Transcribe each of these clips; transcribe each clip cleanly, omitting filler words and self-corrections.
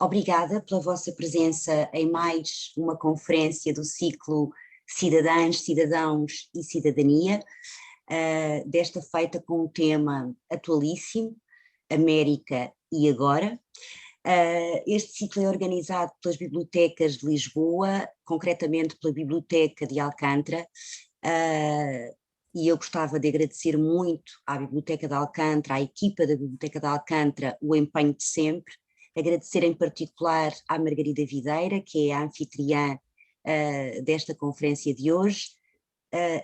Obrigada pela vossa presença em mais uma conferência do ciclo Cidadãs, Cidadãos e Cidadania, desta feita com um tema atualíssimo, América e agora. Este ciclo é organizado pelas bibliotecas de Lisboa, concretamente pela Biblioteca de Alcântara, e eu gostava de agradecer muito à Biblioteca de Alcântara, à equipa da Biblioteca de Alcântara, o empenho de sempre. Agradecer em particular à Margarida Videira, que é a anfitriã desta conferência de hoje.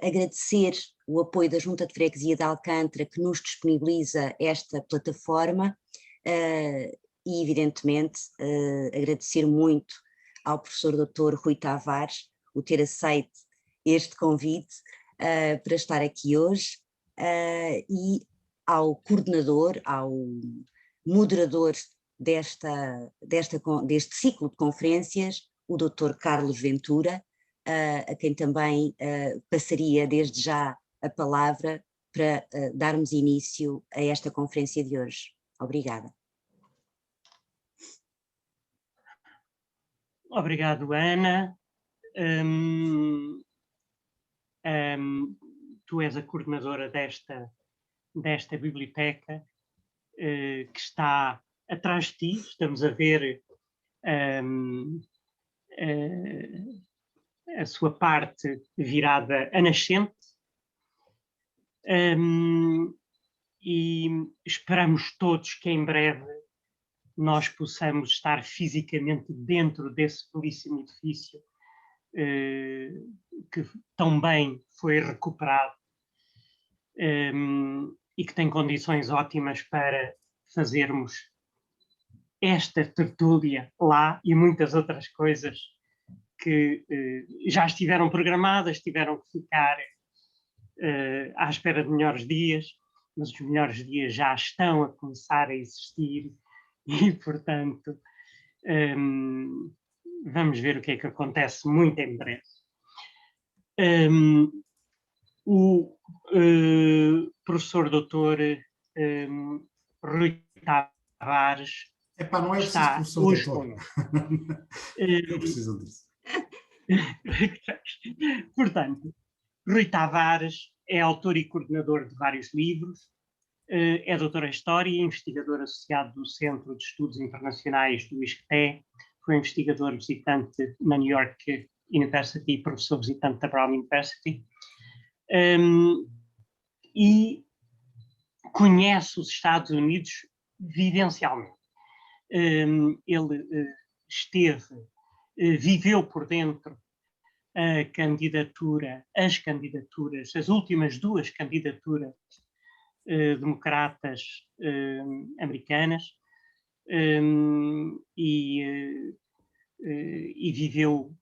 Agradecer o apoio da Junta de Freguesia de Alcântara, que nos disponibiliza esta plataforma, e evidentemente agradecer muito ao professor Dr. Rui Tavares o ter aceito este convite para estar aqui hoje, e ao coordenador, ao moderador deste ciclo de conferências, o Dr. Carlos Ventura, a quem também passaria desde já a palavra para darmos início a esta conferência de hoje. Obrigada. Obrigado, Ana. Tu és a coordenadora desta biblioteca, que está atrás de ti. Estamos a ver a sua parte virada a nascente, e esperamos todos que em breve nós possamos estar fisicamente dentro desse belíssimo edifício que tão bem foi recuperado e que tem condições ótimas para fazermos esta tertúlia lá e muitas outras coisas que já estiveram programadas, tiveram que ficar à espera de melhores dias, mas os melhores dias já estão a começar a existir e, portanto, vamos ver o que é que acontece muito em breve. O professor doutor Rui Tavares não é está preciso hoje professor connosco. Não precisam disso. Portanto, Rui Tavares é autor e coordenador de vários livros, é doutor em História e investigador associado do Centro de Estudos Internacionais do ISCTE, foi investigador visitante na New York University e professor visitante da Brown University, e conhece os Estados Unidos vivencialmente. Ele viveu por dentro as últimas duas candidaturas democratas americanas, e viveu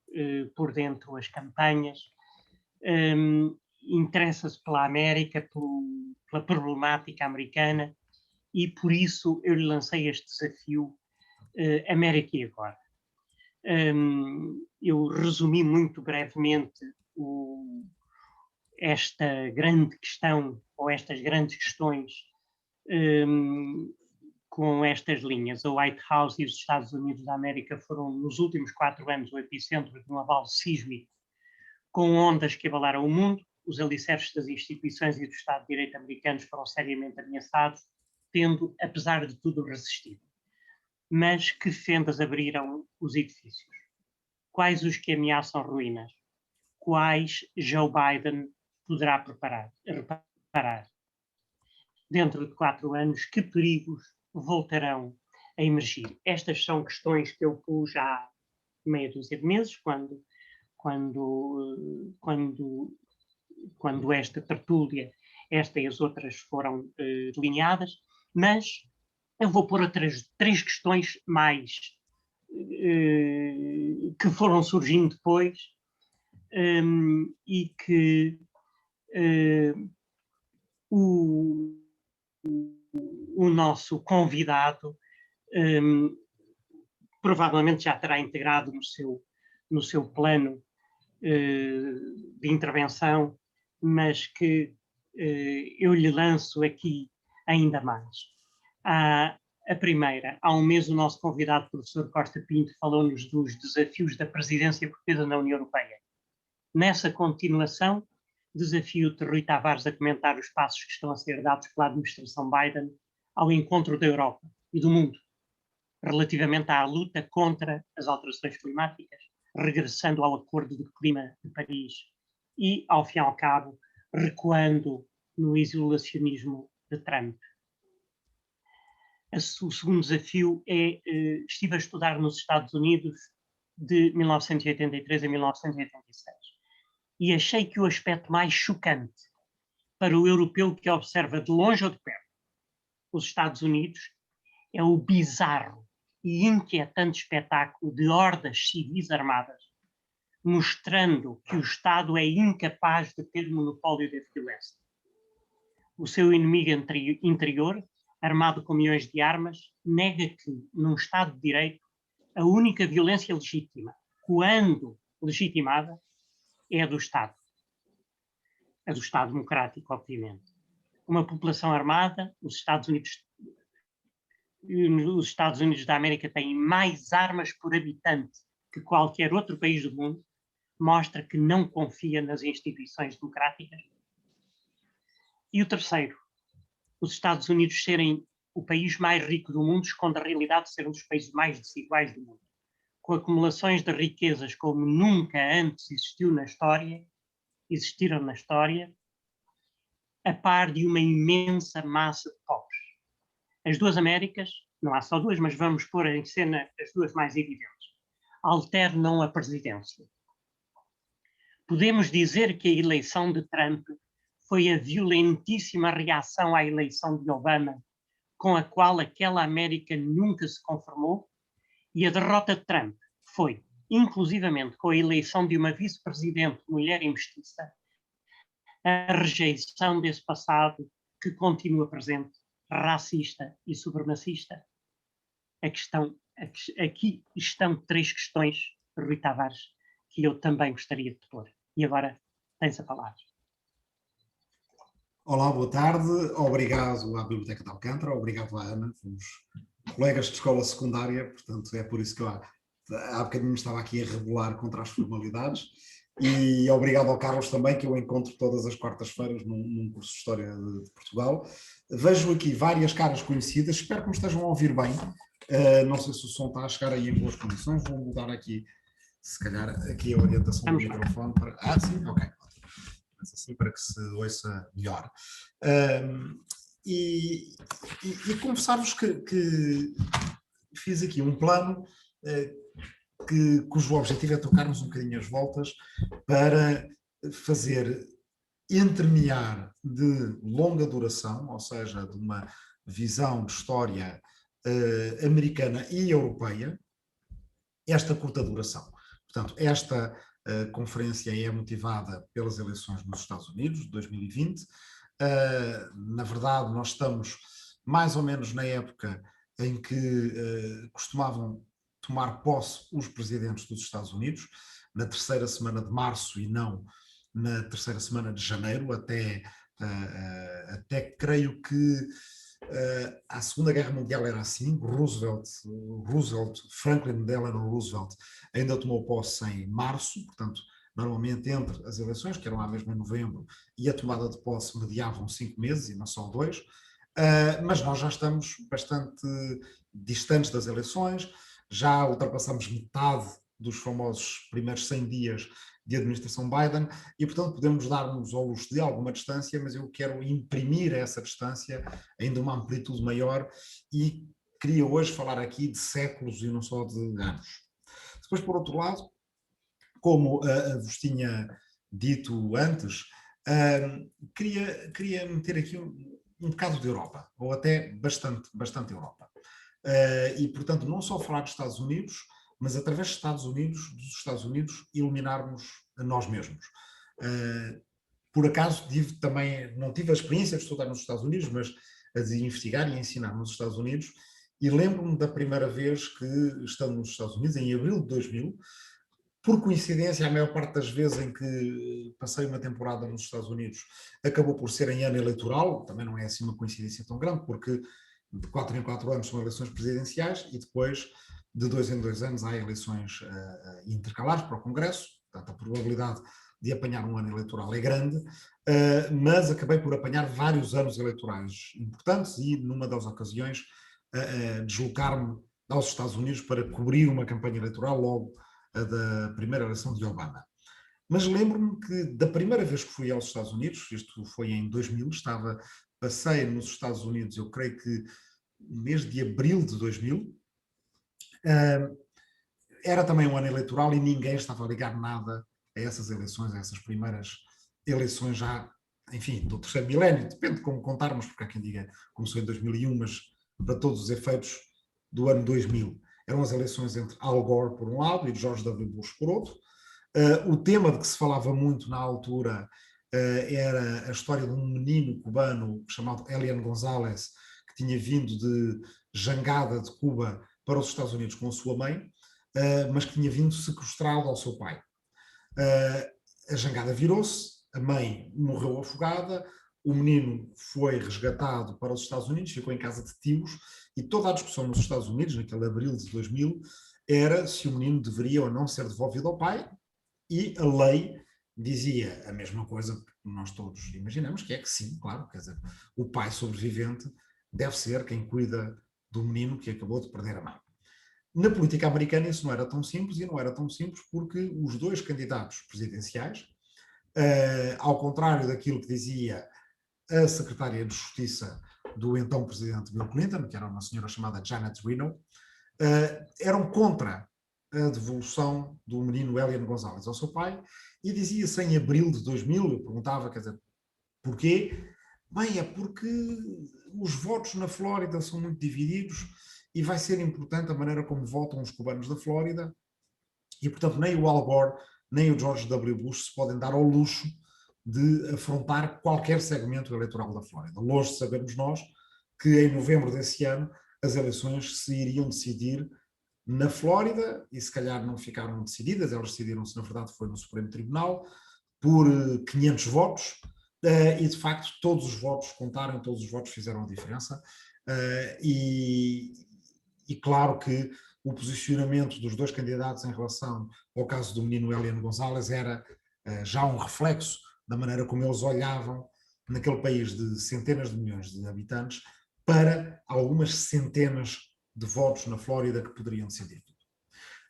por dentro as campanhas, interessa-se pela América, pela problemática americana, e por isso eu lhe lancei este desafio, América e agora. Eu resumi muito brevemente esta grande questão, ou estas grandes questões, com estas linhas. A White House e os Estados Unidos da América foram, nos últimos 4 anos, o epicentro de um abalo sísmico com ondas que abalaram o mundo. Os alicerces das instituições e do Estado de Direito americanos foram seriamente ameaçados, tendo, apesar de tudo, resistido. Mas que fendas abriram os edifícios? Quais os que ameaçam ruínas? Quais Joe Biden poderá reparar? Dentro de 4 anos, que perigos voltarão a emergir? Estas são questões que eu pus há meia dúzia de meses, quando esta tertúlia, esta e as outras foram delineadas, mas eu vou pôr outras 3 questões mais que foram surgindo depois, e que o nosso convidado provavelmente já terá integrado no seu plano de intervenção, mas que eu lhe lanço aqui ainda mais. Há A primeira, há um mês o nosso convidado, professor Costa Pinto, falou-nos dos desafios da presidência portuguesa na União Europeia. Nessa continuação, desafio-te, Rui Tavares, a comentar os passos que estão a ser dados pela administração Biden ao encontro da Europa e do mundo, relativamente à luta contra as alterações climáticas, regressando ao Acordo de Clima de Paris e, ao fim e ao cabo, recuando no isolacionismo de Trump. O segundo desafio é, estive a estudar nos Estados Unidos de 1983 a 1986 e achei que o aspecto mais chocante para o europeu que observa de longe ou de perto os Estados Unidos é o bizarro e inquietante espetáculo de hordas civis armadas, mostrando que o Estado é incapaz de ter monopólio da violência. O seu inimigo interior, armado com milhões de armas, nega que, num Estado de Direito, a única violência legítima, quando legitimada, é a do Estado. A do Estado democrático, obviamente. Uma população armada, os Estados Unidos da América têm mais armas por habitante que qualquer outro país do mundo, mostra que não confia nas instituições democráticas. E o terceiro, os Estados Unidos serem o país mais rico do mundo esconde a realidade de ser um dos países mais desiguais do mundo, com acumulações de riquezas como nunca antes existiram na história, a par de uma imensa massa de pobres. As duas Américas, não há só duas, mas vamos pôr em cena as duas mais evidentes, alternam a presidência. Podemos dizer que a eleição de Trump foi a violentíssima reação à eleição de Obama, com a qual aquela América nunca se conformou, e a derrota de Trump foi, inclusivamente com a eleição de uma vice-presidente mulher e mestiça, a rejeição desse passado que continua presente, racista e supremacista. Aqui estão três questões, Rui Tavares, que eu também gostaria de pôr. E agora tens a palavra. Olá, boa tarde. Obrigado à Biblioteca de Alcântara, obrigado à Ana. Fomos colegas de escola secundária, portanto é por isso que eu há bocadinho estava aqui a rebelar contra as formalidades. E obrigado ao Carlos também, que eu encontro todas as quartas-feiras num curso de História de Portugal. Vejo aqui várias caras conhecidas, espero que me estejam a ouvir bem. Não sei se o som está a chegar aí em boas condições, vou mudar aqui, se calhar, aqui a orientação do microfone. Sim, ok. Mas assim para que se ouça melhor. E confessar-vos que fiz aqui um plano cujo objetivo é trocarmos um bocadinho as voltas para fazer entremear de longa duração, ou seja, de uma visão de história americana e europeia, esta curta duração. Portanto, esta conferência é motivada pelas eleições nos Estados Unidos de 2020. Na verdade, nós estamos mais ou menos na época em que costumavam tomar posse os presidentes dos Estados Unidos, na terceira semana de março e não na terceira semana de janeiro, até creio que a Segunda Guerra Mundial era assim. Franklin Delano Roosevelt ainda tomou posse em março, portanto, normalmente entre as eleições, que eram lá mesmo em novembro, e a tomada de posse mediavam 5 meses e não só 2, mas nós já estamos bastante distantes das eleições, já ultrapassamos metade dos famosos primeiros 100 dias de administração Biden e, portanto, podemos dar-nos ao luxo de alguma distância, mas eu quero imprimir a essa distância ainda uma amplitude maior e queria hoje falar aqui de séculos e não só de anos. Depois, por outro lado, como vos tinha dito antes, queria meter aqui um bocado de Europa, ou até bastante Europa. E, portanto, não só falar dos Estados Unidos, mas através dos Estados Unidos, iluminarmos a nós mesmos. Por acaso, não tive a experiência de estudar nos Estados Unidos, mas a de investigar e ensinar nos Estados Unidos, e lembro-me da primeira vez que, estando nos Estados Unidos, em abril de 2000, por coincidência, a maior parte das vezes em que passei uma temporada nos Estados Unidos acabou por ser em ano eleitoral, também não é assim uma coincidência tão grande, porque de 4 em 4 anos são eleições presidenciais e depois, de 2 em 2 anos, há eleições intercalares para o Congresso. Portanto, a probabilidade de apanhar um ano eleitoral é grande, mas acabei por apanhar vários anos eleitorais importantes e, numa das ocasiões, deslocar-me aos Estados Unidos para cobrir uma campanha eleitoral logo da primeira eleição de Obama. Mas lembro-me que da primeira vez que fui aos Estados Unidos, isto foi em 2000, passei nos Estados Unidos, eu creio que no mês de abril de 2000, era também um ano eleitoral e ninguém estava a ligar nada a essas eleições, a essas primeiras eleições já, enfim, do terceiro milénio, depende de como contarmos, porque há quem diga começou em 2001, mas para todos os efeitos do ano 2000. Eram as eleições entre Al Gore por um lado e George W. Bush por outro. O tema de que se falava muito na altura era a história de um menino cubano chamado Elian González, que tinha vindo de jangada de Cuba para os Estados Unidos com a sua mãe, mas que tinha vindo sequestrado ao seu pai. A jangada virou-se, a mãe morreu afogada, o menino foi resgatado para os Estados Unidos, ficou em casa de tios, e toda a discussão nos Estados Unidos, naquele abril de 2000, era se o menino deveria ou não ser devolvido ao pai, e a lei dizia a mesma coisa que nós todos imaginamos, que é que sim, claro, quer dizer, o pai sobrevivente deve ser quem cuida do menino que acabou de perder a mãe. Na política americana isso não era tão simples, e não era tão simples porque os dois candidatos presidenciais, ao contrário daquilo que dizia a secretária de Justiça do então presidente Bill Clinton, que era uma senhora chamada Janet Reno, eram contra a devolução do menino Elian González ao seu pai, e dizia-se em abril de 2000, eu perguntava, quer dizer, porquê? Bem, é porque os votos na Flórida são muito divididos e vai ser importante a maneira como votam os cubanos da Flórida, e portanto nem o Al Gore nem o George W. Bush se podem dar ao luxo de afrontar qualquer segmento eleitoral da Flórida. Longe de sabermos nós que em novembro desse ano as eleições se iriam decidir na Flórida, e se calhar não ficaram decididas, elas decidiram-se, na verdade, foi no Supremo Tribunal, por 500 votos, e de facto todos os votos contaram, todos os votos fizeram a diferença, e claro que o posicionamento dos dois candidatos em relação ao caso do menino Elian González era já um reflexo da maneira como eles olhavam naquele país de centenas de milhões de habitantes para algumas centenas de votos na Flórida que poderiam decidir tudo.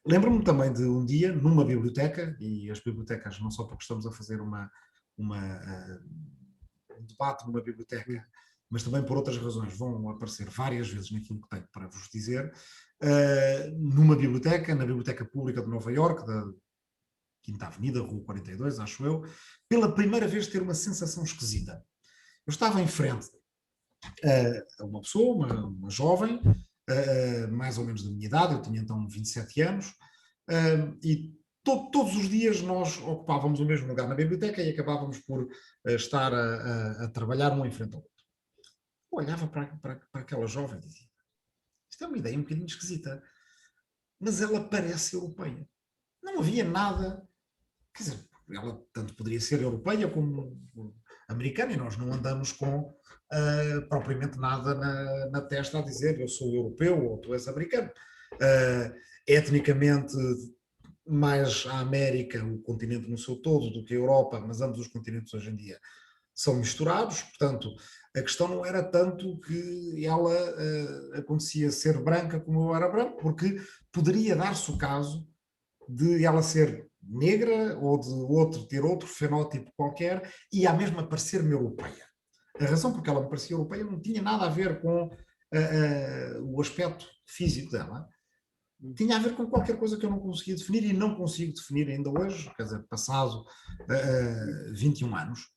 Lembro-me também de um dia, numa biblioteca, e as bibliotecas, não só porque estamos a fazer um debate numa biblioteca, mas também por outras razões, vão aparecer várias vezes naquilo que tenho para vos dizer, numa biblioteca, na Biblioteca Pública de Nova Iorque, da Quinta Avenida, Rua 42, acho eu, pela primeira vez ter uma sensação esquisita. Eu estava em frente a uma pessoa, uma jovem, mais ou menos da minha idade, eu tinha então 27 anos, e todos os dias nós ocupávamos o mesmo lugar na biblioteca e acabávamos por estar a trabalhar um em frente ao outro. Eu olhava para aquela jovem e dizia, isto é uma ideia um bocadinho esquisita, mas ela parece europeia. Não havia nada, quer dizer, ela tanto poderia ser europeia como americana, e nós não andamos com propriamente nada na testa a dizer eu sou europeu ou tu és americano. Etnicamente mais a América, o continente no seu todo, do que a Europa, mas ambos os continentes hoje em dia são misturados, portanto a questão não era tanto que ela acontecia ser branca como eu era branco, porque poderia dar-se o caso de ela ser negra ou de ter outro fenótipo qualquer e à mesma parecer-me europeia. A razão porque ela me parecia europeia não tinha nada a ver com o aspecto físico dela, tinha a ver com qualquer coisa que eu não conseguia definir e não consigo definir ainda hoje, quer dizer, passado 21 anos.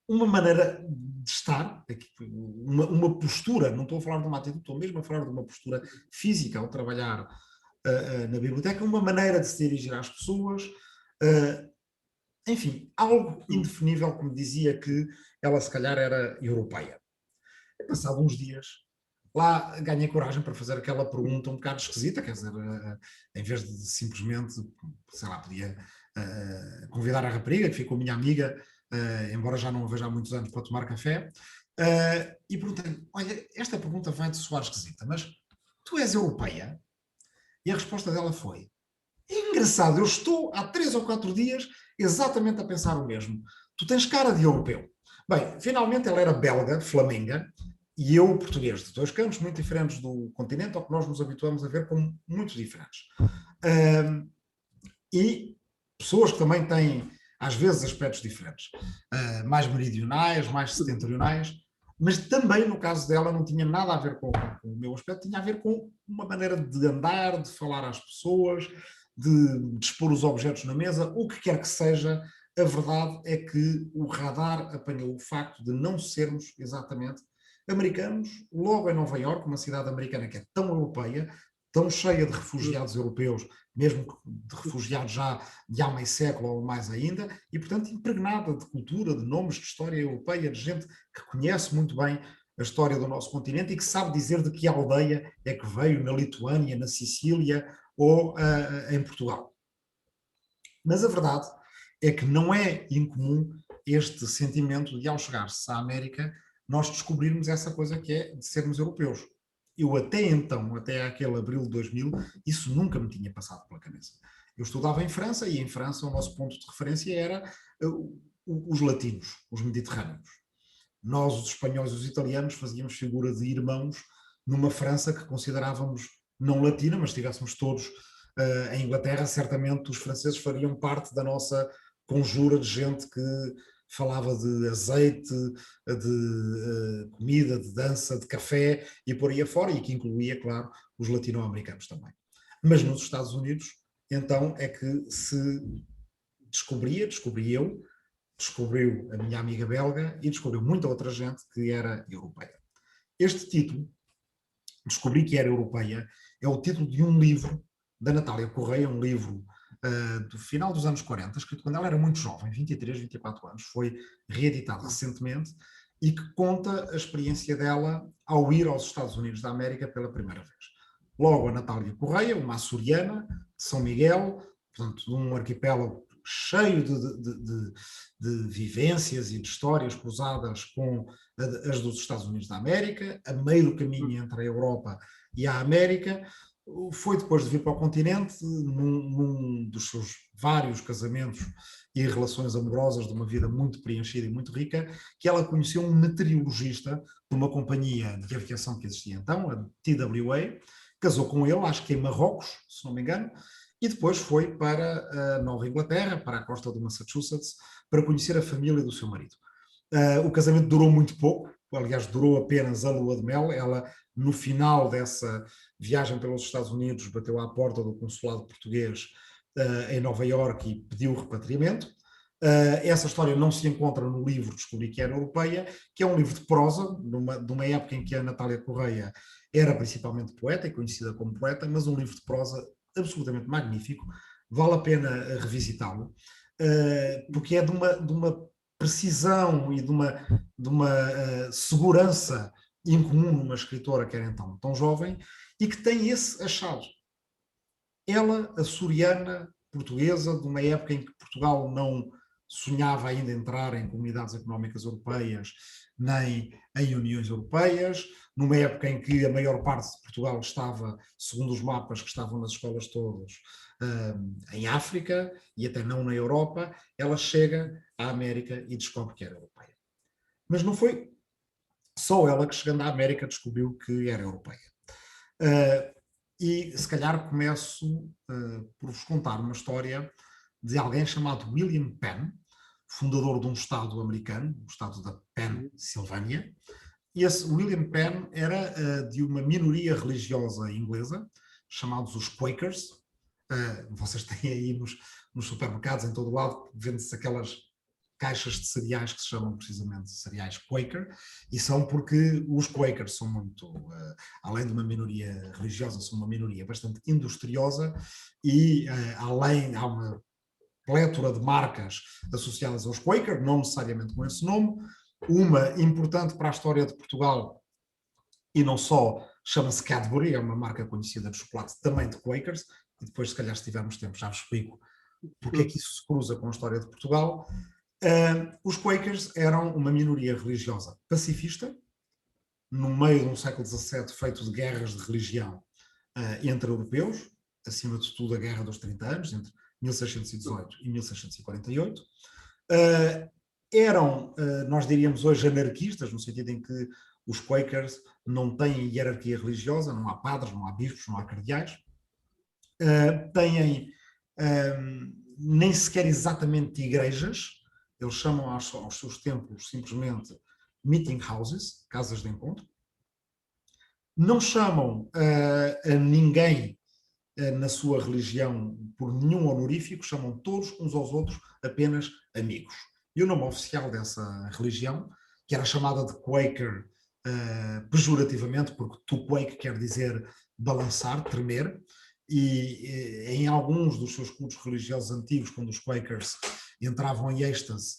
Uma maneira de estar, uma postura, não estou a falar de uma atitude, estou mesmo a falar de uma postura física ao trabalhar na biblioteca, uma maneira de se dirigir às pessoas, enfim, algo indefinível que me dizia que ela se calhar era europeia. Passado uns dias, lá ganhei coragem para fazer aquela pergunta um bocado esquisita, quer dizer, em vez de simplesmente, sei lá, podia convidar a rapariga, que ficou minha amiga, embora já não a veja há muitos anos, para tomar café, E perguntei-lhe, olha, esta pergunta vai-te soar esquisita, mas tu és europeia? E a resposta dela foi, é engraçado, eu estou há 3 ou 4 dias exatamente a pensar o mesmo. Tu tens cara de europeu. Bem, finalmente ela era belga, flamenga, e eu português, de 2 cantos muito diferentes do continente, ao que nós nos habituamos a ver como muito diferentes. E pessoas que também têm, às vezes, aspectos diferentes, mais meridionais, mais setentrionais, mas também, no caso dela, não tinha nada a ver com o meu aspecto, tinha a ver com uma maneira de andar, de falar às pessoas, de expor os objetos na mesa, o que quer que seja. A verdade é que o radar apanhou o facto de não sermos exatamente americanos, logo em Nova Iorque, uma cidade americana que é tão europeia, tão cheia de refugiados europeus, mesmo de refugiados já de há meio século ou mais ainda, e portanto impregnada de cultura, de nomes, de história europeia, de gente que conhece muito bem a história do nosso continente e que sabe dizer de que aldeia é que veio na Lituânia, na Sicília ou em Portugal. Mas a verdade é que não é incomum este sentimento de, ao chegar-se à América, nós descobrirmos essa coisa que é de sermos europeus. Eu até então, até aquele abril de 2000, isso nunca me tinha passado pela cabeça. Eu estudava em França e em França o nosso ponto de referência era os latinos, os mediterrâneos. Nós, os espanhóis e os italianos, fazíamos figura de irmãos numa França que considerávamos não latina, mas se estivéssemos todos em Inglaterra, certamente os franceses fariam parte da nossa conjura de gente que falava de azeite, de comida, de dança, de café e por aí afora, e que incluía, claro, os latino-americanos também. Mas nos Estados Unidos, então, é que se descobri eu, descobriu a minha amiga belga e descobriu muita outra gente que era europeia. Este título, Descobri que era europeia, é o título de um livro da Natália Correia, um livro do final dos anos 40, escrito quando ela era muito jovem, 23, 24 anos, foi reeditado recentemente e que conta a experiência dela ao ir aos Estados Unidos da América pela primeira vez. Logo, a Natália Correia, uma açoriana de São Miguel, portanto, de um arquipélago cheio de vivências e de histórias cruzadas com as dos Estados Unidos da América, a meio do caminho entre a Europa e a América. Foi depois de vir para o continente, num dos seus vários casamentos e relações amorosas de uma vida muito preenchida e muito rica, que ela conheceu um meteorologista de uma companhia de aviação que existia então, a TWA, casou com ele, acho que em Marrocos, se não me engano, e depois foi para a Nova Inglaterra, para a costa do Massachusetts, para conhecer a família do seu marido. O casamento durou muito pouco, aliás, durou apenas a lua de mel. Ela, no final dessa viagem pelos Estados Unidos, bateu à porta do consulado português em Nova Iorque e pediu repatriamento. Essa história não se encontra no livro Descobri que era europeia, que é um livro de prosa, de uma época em que a Natália Correia era principalmente poeta e conhecida como poeta, mas um livro de prosa absolutamente magnífico, vale a pena revisitá-lo, porque é de uma precisão e de uma segurança incomum numa escritora que era então tão jovem e que tem esse achado. Ela, açoriana, portuguesa, de uma época em que Portugal não sonhava ainda entrar em comunidades económicas europeias nem em uniões europeias, numa época em que a maior parte de Portugal estava, segundo os mapas que estavam nas escolas todas, em África e até não na Europa, ela chega à América e descobre que era europeia. Mas não foi só ela que, chegando à América, descobriu que era europeia. E se calhar começo por vos contar uma história de alguém chamado William Penn, fundador de um estado americano, o estado da Pennsylvania. E esse William Penn era de uma minoria religiosa inglesa, chamados os Quakers. Vocês têm aí nos supermercados, em todo o lado, vende-se aquelas caixas de cereais que se chamam precisamente cereais Quaker, e são porque os Quakers são muito, além de uma minoria religiosa, são uma minoria bastante industriosa e além, há uma plétora de marcas associadas aos Quaker, não necessariamente com esse nome. Uma importante para a história de Portugal, e não só, chama-se Cadbury, é uma marca conhecida de chocolate também de Quakers, e depois, se calhar, se tivermos tempo, já vos explico porque é que isso se cruza com a história de Portugal. Os Quakers eram uma minoria religiosa pacifista, no meio de um século XVII feito de guerras de religião entre europeus, acima de tudo a Guerra dos 30 Anos, entre 1618 e 1648. Eram, nós diríamos hoje, anarquistas, no sentido em que os Quakers não têm hierarquia religiosa, não há padres, não há bispos, não há cardeais. Têm nem sequer exatamente igrejas, eles chamam aos seus templos simplesmente meeting houses, casas de encontro. Não chamam a ninguém na sua religião por nenhum honorífico, chamam todos uns aos outros apenas amigos. E o nome oficial dessa religião, que era chamada de Quaker pejorativamente, porque to quake quer dizer balançar, tremer, e em alguns dos seus cultos religiosos antigos, quando os Quakers entravam em êxtase,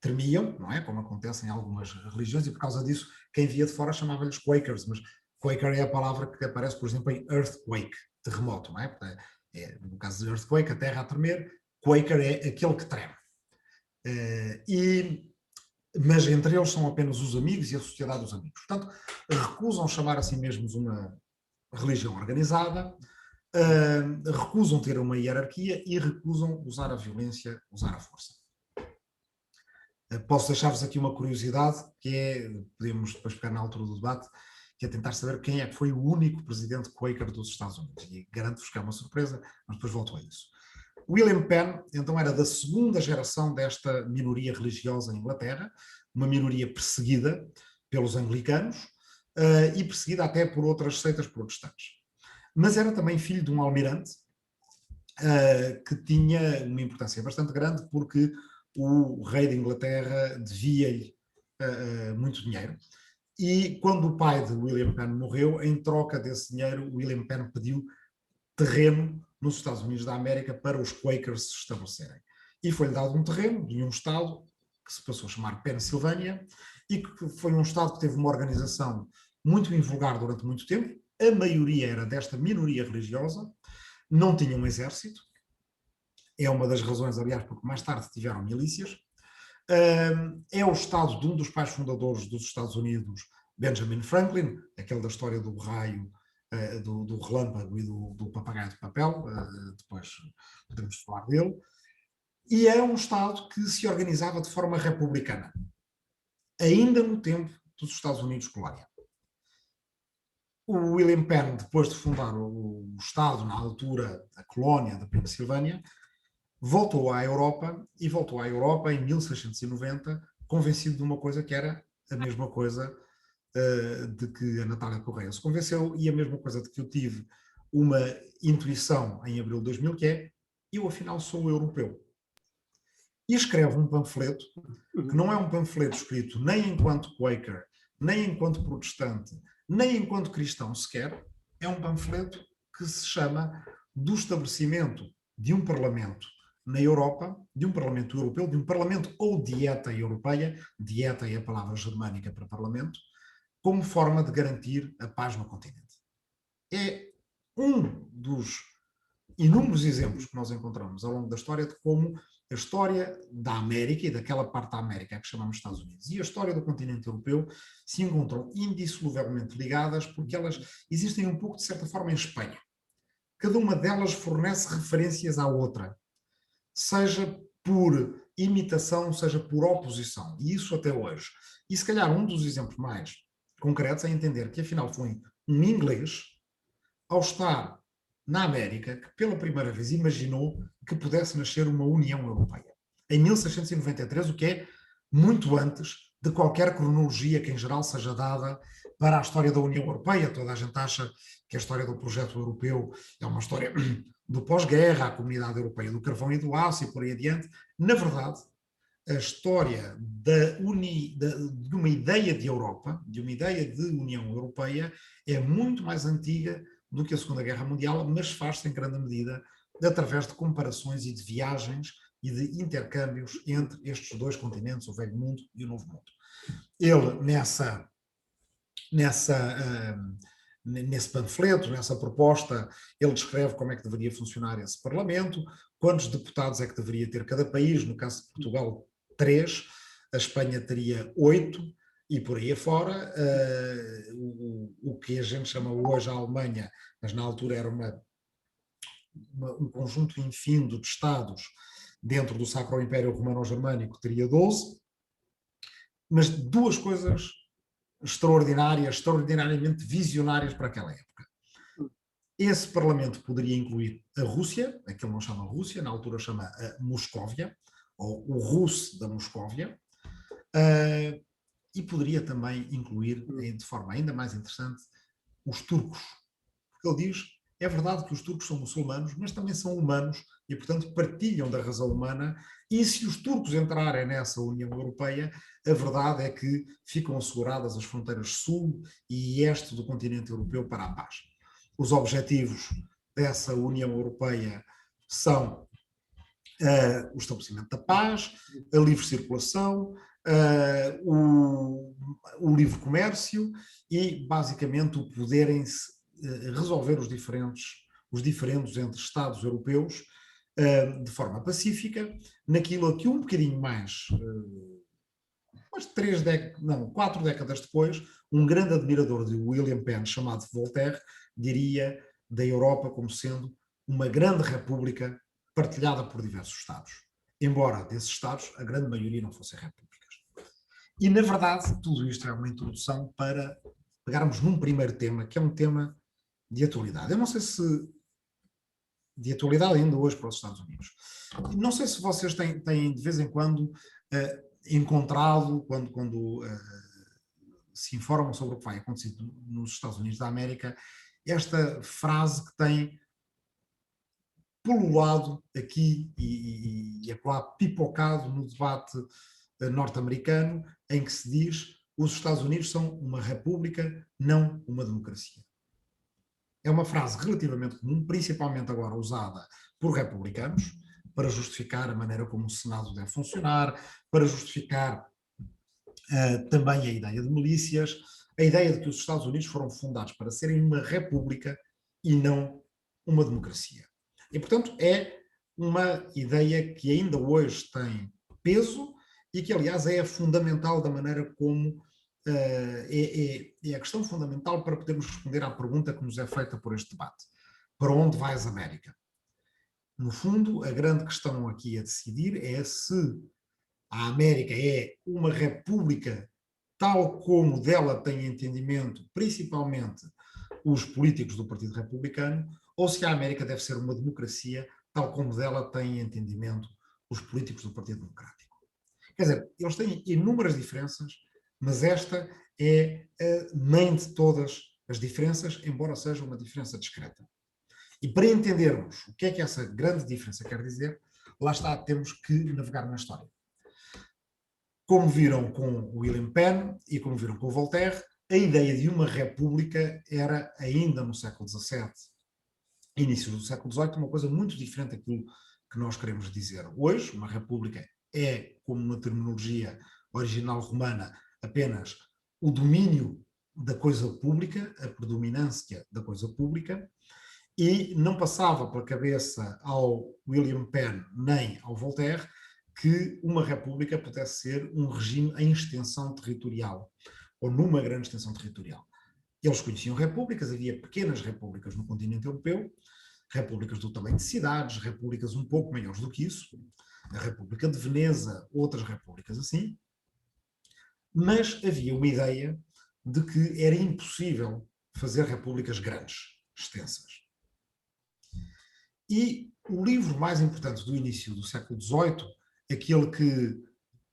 tremiam, não é? Como acontece em algumas religiões, e por causa disso, quem via de fora chamava-lhes Quakers, mas Quaker é a palavra que aparece, por exemplo, em earthquake, terremoto, não é? No caso de earthquake, a terra a tremer, Quaker é aquele que treme. Mas entre eles são apenas os amigos e a sociedade dos amigos. Portanto, recusam chamar a si mesmos uma religião organizada, recusam ter uma hierarquia e recusam usar a violência, usar a força. Posso deixar-vos aqui uma curiosidade, que é, podemos depois pegar na altura do debate, que é tentar saber quem é que foi o único presidente Quaker dos Estados Unidos. E garanto-vos que é uma surpresa, mas depois volto a isso. William Penn, então, era da segunda geração desta minoria religiosa em Inglaterra, uma minoria perseguida pelos anglicanos e perseguida até por outras seitas protestantes. Mas era também filho de um almirante que tinha uma importância bastante grande, porque o rei de Inglaterra devia-lhe muito dinheiro. E quando o pai de William Penn morreu, em troca desse dinheiro, William Penn pediu terreno nos Estados Unidos da América para os Quakers se estabelecerem. E foi-lhe dado um terreno de um estado que se passou a chamar Pensilvânia e que foi um estado que teve uma organização muito invulgar durante muito tempo. A maioria era desta minoria religiosa, não tinha um exército. É uma das razões, aliás, porque mais tarde tiveram milícias. É o estado de um dos pais fundadores dos Estados Unidos, Benjamin Franklin, aquele da história do raio, do relâmpago e do papagaio de papel, depois podemos falar dele, e é um Estado que se organizava de forma republicana, ainda no tempo dos Estados Unidos colónia. O William Penn, depois de fundar o Estado, na altura da colónia da Pensilvânia, voltou à Europa em 1690, convencido de uma coisa que era a mesma coisa de que a Natália Correia se convenceu, e a mesma coisa de que eu tive uma intuição em abril de 2000, que é: eu afinal sou europeu. E escreve um panfleto, que não é um panfleto escrito nem enquanto Quaker, nem enquanto protestante, nem enquanto cristão sequer, é um panfleto que se chama do estabelecimento de um parlamento na Europa, de um parlamento europeu, de um parlamento ou dieta europeia, dieta é a palavra germânica para parlamento, como forma de garantir a paz no continente. É um dos inúmeros exemplos que nós encontramos ao longo da história de como a história da América e daquela parte da América que chamamos Estados Unidos e a história do continente europeu se encontram indissoluvelmente ligadas, porque elas existem um pouco, de certa forma, em espelho. Cada uma delas fornece referências à outra, seja por imitação, seja por oposição, e isso até hoje. E se calhar um dos exemplos mais concretos é entender que afinal foi um inglês, ao estar na América, que pela primeira vez imaginou que pudesse nascer uma União Europeia. Em 1693, o que é muito antes de qualquer cronologia que em geral seja dada para a história da União Europeia. Toda a gente acha que a história do projeto europeu é uma história do pós-guerra, a Comunidade Europeia do Carvão e do Aço e por aí adiante. Na verdade, a história de uma ideia de Europa, de uma ideia de União Europeia, é muito mais antiga do que a Segunda Guerra Mundial, mas faz-se em grande medida através de comparações e de viagens e de intercâmbios entre estes dois continentes, o Velho Mundo e o Novo Mundo. Ele, nesse panfleto, nessa proposta, ele descreve como é que deveria funcionar esse Parlamento, quantos deputados é que deveria ter cada país, no caso de Portugal, 3, a Espanha teria 8, e por aí afora, o que a gente chama hoje a Alemanha, mas na altura era um conjunto infindo de Estados dentro do Sacro Império Romano-Germânico, teria 12, mas duas coisas extraordinariamente visionárias para aquela época. Esse Parlamento poderia incluir a Rússia, aquele não chama Rússia, na altura chama a Moscóvia, ou o Rus da Moscóvia, e poderia também incluir, de forma ainda mais interessante, os turcos. Porque ele diz, é verdade que os turcos são muçulmanos, mas também são humanos e, portanto, partilham da razão humana, e se os turcos entrarem nessa União Europeia, a verdade é que ficam asseguradas as fronteiras sul e este do continente europeu para a paz. Os objetivos dessa União Europeia são o estabelecimento da paz, a livre circulação, o livre comércio e, basicamente, o poderem resolver os diferendos entre Estados europeus de forma pacífica, naquilo que um bocadinho mais, umas 4 décadas depois, um grande admirador de William Penn, chamado Voltaire, diria da Europa como sendo uma grande república partilhada por diversos Estados, embora desses Estados a grande maioria não fossem repúblicas. E, na verdade, tudo isto é uma introdução para pegarmos num primeiro tema, que é um tema de atualidade. Eu não sei se de atualidade ainda hoje para os Estados Unidos. Não sei se vocês têm de vez em quando encontrado, quando se informam sobre o que vai acontecer nos Estados Unidos da América, esta frase que tem pululado aqui e acolá pipocado no debate norte-americano, em que se diz os Estados Unidos são uma república, não uma democracia. É uma frase relativamente comum, principalmente agora usada por republicanos, para justificar a maneira como o Senado deve funcionar, para justificar também a ideia de milícias, a ideia de que os Estados Unidos foram fundados para serem uma república e não uma democracia. E, portanto, é uma ideia que ainda hoje tem peso e que, aliás, é fundamental da maneira como é a questão fundamental para podermos responder à pergunta que nos é feita por este debate. Para onde vai a América? No fundo, a grande questão aqui a decidir é se a América é uma república tal como dela tem entendimento, principalmente os políticos do Partido Republicano, ou se a América deve ser uma democracia tal como dela tem entendimento os políticos do Partido Democrático. Quer dizer, eles têm inúmeras diferenças, mas esta é a mãe de todas as diferenças, embora seja uma diferença discreta. E para entendermos o que é que essa grande diferença quer dizer, lá está, temos que navegar na história. Como viram com William Penn e como viram com Voltaire, a ideia de uma república era ainda no século XVII, início do século XVIII, uma coisa muito diferente daquilo que nós queremos dizer. Hoje, uma república é, como uma terminologia original romana, apenas o domínio da coisa pública, a predominância da coisa pública, e não passava pela cabeça ao William Penn nem ao Voltaire que uma república pudesse ser um regime em extensão territorial, ou numa grande extensão territorial. Eles conheciam repúblicas, havia pequenas repúblicas no continente europeu, repúblicas do tamanho de cidades, repúblicas um pouco maiores do que isso, a República de Veneza, outras repúblicas assim, mas havia uma ideia de que era impossível fazer repúblicas grandes, extensas. E o livro mais importante do início do século XVIII, aquele que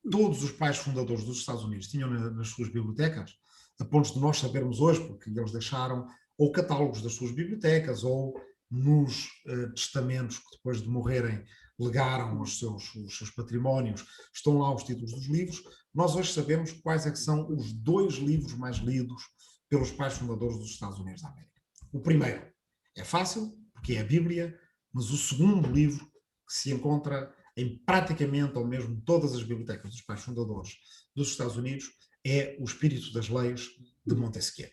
todos os pais fundadores dos Estados Unidos tinham nas suas bibliotecas, a ponto de nós sabermos hoje, porque eles deixaram ou catálogos das suas bibliotecas ou nos testamentos que depois de morrerem legaram os seus patrimónios, estão lá os títulos dos livros. Nós hoje sabemos quais é que são os 2 livros mais lidos pelos pais fundadores dos Estados Unidos da América. O primeiro é fácil, porque é a Bíblia, mas o segundo livro, que se encontra em praticamente, ou mesmo todas as bibliotecas dos pais fundadores dos Estados Unidos, é O Espírito das Leis, de Montesquieu.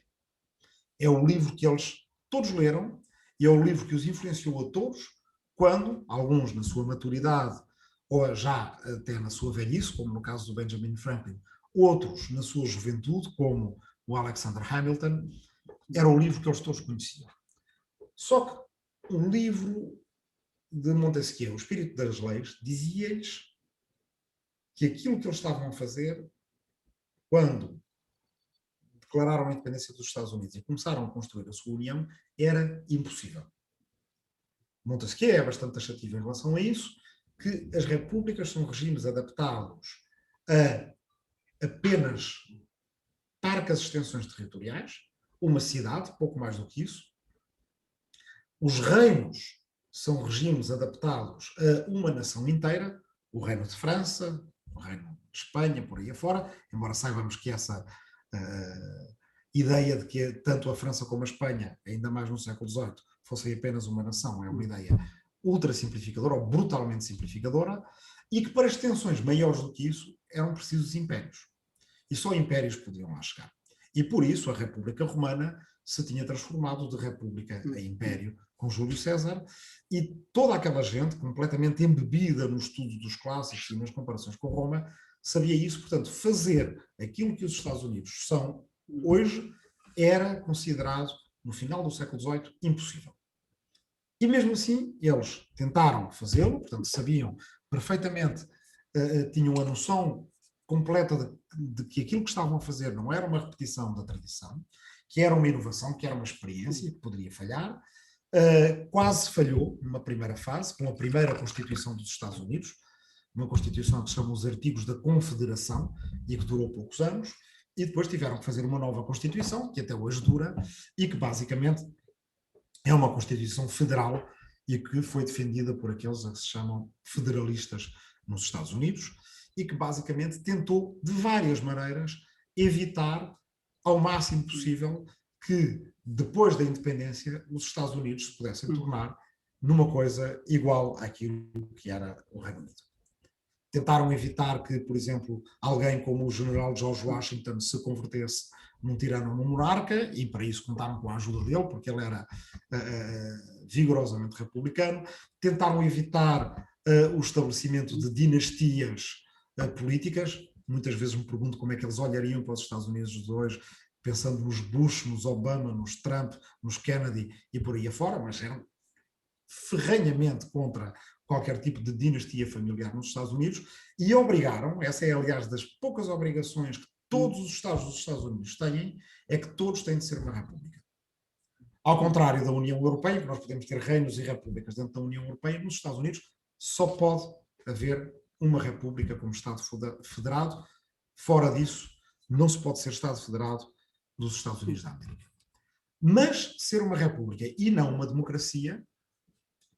É o livro que eles todos leram, e é o livro que os influenciou a todos, quando, alguns na sua maturidade, ou já até na sua velhice, como no caso do Benjamin Franklin, outros na sua juventude, como o Alexander Hamilton, era o livro que eles todos conheciam. Só que o livro de Montesquieu, O Espírito das Leis, dizia-lhes que aquilo que eles estavam a fazer, quando declararam a independência dos Estados Unidos e começaram a construir a sua União, era impossível. Montesquieu é bastante taxativo em relação a isso, que as repúblicas são regimes adaptados a apenas parcas extensões territoriais, uma cidade, pouco mais do que isso. Os reinos são regimes adaptados a uma nação inteira, o Reino de França, o Reino de Espanha, por aí afora, embora saibamos que essa ideia de que tanto a França como a Espanha, ainda mais no século XVIII, fossem apenas uma nação, é uma ideia ultra simplificadora ou brutalmente simplificadora, e que para extensões maiores do que isso eram precisos impérios. E só impérios podiam lá chegar. E por isso a República Romana se tinha transformado de república a império com Júlio César, e toda aquela gente completamente embebida no estudo dos clássicos e nas comparações com Roma sabia isso. Portanto, fazer aquilo que os Estados Unidos são hoje era considerado, no final do século XVIII, impossível. E mesmo assim, eles tentaram fazê-lo, portanto, sabiam perfeitamente, tinham a noção completa de que aquilo que estavam a fazer não era uma repetição da tradição, que era uma inovação, que era uma experiência, que poderia falhar. Quase falhou numa primeira fase, com a primeira Constituição dos Estados Unidos, uma Constituição que se chama os Artigos da Confederação e que durou poucos anos, e depois tiveram que fazer uma nova Constituição, que até hoje dura, e que basicamente é uma Constituição federal e que foi defendida por aqueles a que se chamam federalistas nos Estados Unidos, e que basicamente tentou, de várias maneiras, evitar ao máximo possível que, depois da independência, os Estados Unidos se pudessem tornar numa coisa igual àquilo que era o Reino Unido. Tentaram evitar que, por exemplo, alguém como o general George Washington se convertesse num tirano ou num monarca, e para isso contaram com a ajuda dele, porque ele era vigorosamente republicano. Tentaram evitar o estabelecimento de dinastias políticas. Muitas vezes me pergunto como é que eles olhariam para os Estados Unidos de hoje, pensando nos Bush, nos Obama, nos Trump, nos Kennedy e por aí afora, mas eram ferrenhamente contra qualquer tipo de dinastia familiar nos Estados Unidos, e obrigaram, essa é aliás das poucas obrigações que todos os Estados dos Estados Unidos têm, é que todos têm de ser uma república. Ao contrário da União Europeia, que nós podemos ter reinos e repúblicas dentro da União Europeia, nos Estados Unidos só pode haver uma república como Estado federado. Fora disso, não se pode ser Estado federado dos Estados Unidos da América. Mas ser uma república e não uma democracia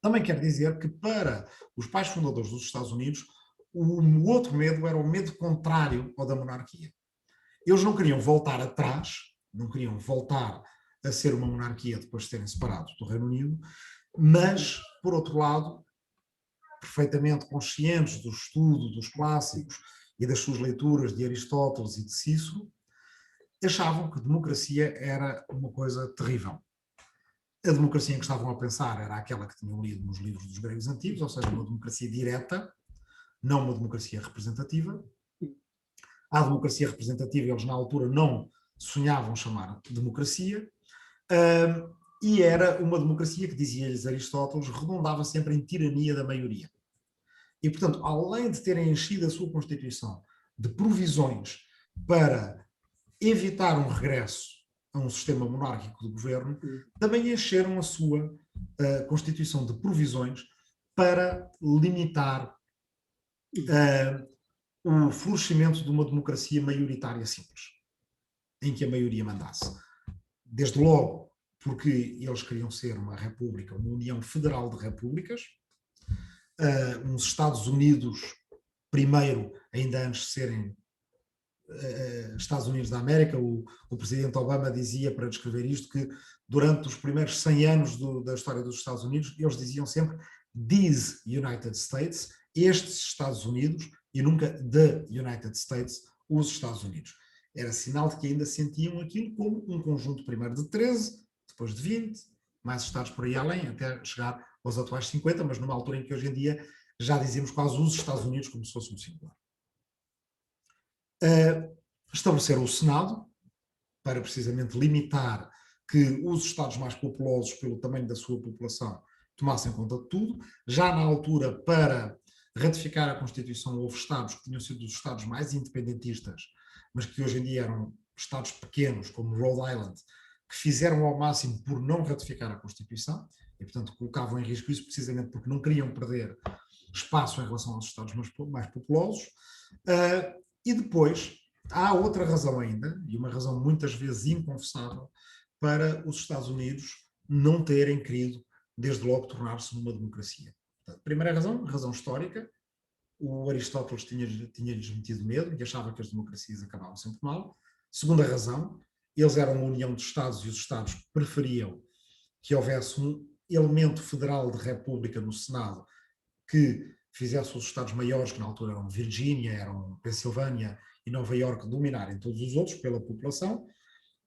também quer dizer que, para os pais fundadores dos Estados Unidos, o outro medo era o medo contrário ao da monarquia. Eles não queriam voltar atrás, não queriam voltar a ser uma monarquia depois de serem separados do Reino Unido, mas, por outro lado, perfeitamente conscientes do estudo dos clássicos e das suas leituras de Aristóteles e de Cícero, achavam que democracia era uma coisa terrível. A democracia em que estavam a pensar era aquela que tinham lido nos livros dos gregos antigos, ou seja, uma democracia direta, não uma democracia representativa. A democracia representativa eles na altura não sonhavam chamar democracia, e era uma democracia que, dizia-lhes Aristóteles, redundava sempre em tirania da maioria. E, portanto, além de terem enchido a sua Constituição de provisões para evitar um regresso a um sistema monárquico de governo, também encheram a sua Constituição de provisões para limitar o florescimento de uma democracia maioritária simples, em que a maioria mandasse. Desde logo, porque eles queriam ser uma república, uma união federal de repúblicas, uns Estados Unidos, primeiro, ainda antes de serem Estados Unidos da América. O presidente Obama dizia, para descrever isto, que durante os primeiros 100 anos da história dos Estados Unidos, eles diziam sempre "these United States", estes Estados Unidos, e nunca "the United States", os Estados Unidos. Era sinal de que ainda sentiam aquilo como um conjunto primeiro de 13, depois de 20, mais estados por aí além, até chegar aos atuais 50, mas numa altura em que hoje em dia já dizíamos quase os Estados Unidos como se fosse um singular. Estabeleceram o Senado para precisamente limitar que os Estados mais populosos, pelo tamanho da sua população, tomassem conta de tudo. Já na altura, para ratificar a Constituição, houve Estados que tinham sido os Estados mais independentistas, mas que hoje em dia eram Estados pequenos, como Rhode Island, que fizeram ao máximo por não ratificar a Constituição, e portanto colocavam em risco isso precisamente porque não queriam perder espaço em relação aos Estados mais populosos. E depois há outra razão ainda, e uma razão muitas vezes inconfessável, para os Estados Unidos não terem querido desde logo tornar-se numa democracia. Portanto, primeira razão histórica, o Aristóteles tinha-lhes metido medo e achava que as democracias acabavam sempre mal. Segunda razão, eles eram uma união de Estados e os Estados preferiam que houvesse um elemento federal de república no Senado que fizesse os Estados maiores, que na altura eram Virgínia, eram Pensilvânia e Nova Iorque, dominarem todos os outros pela população.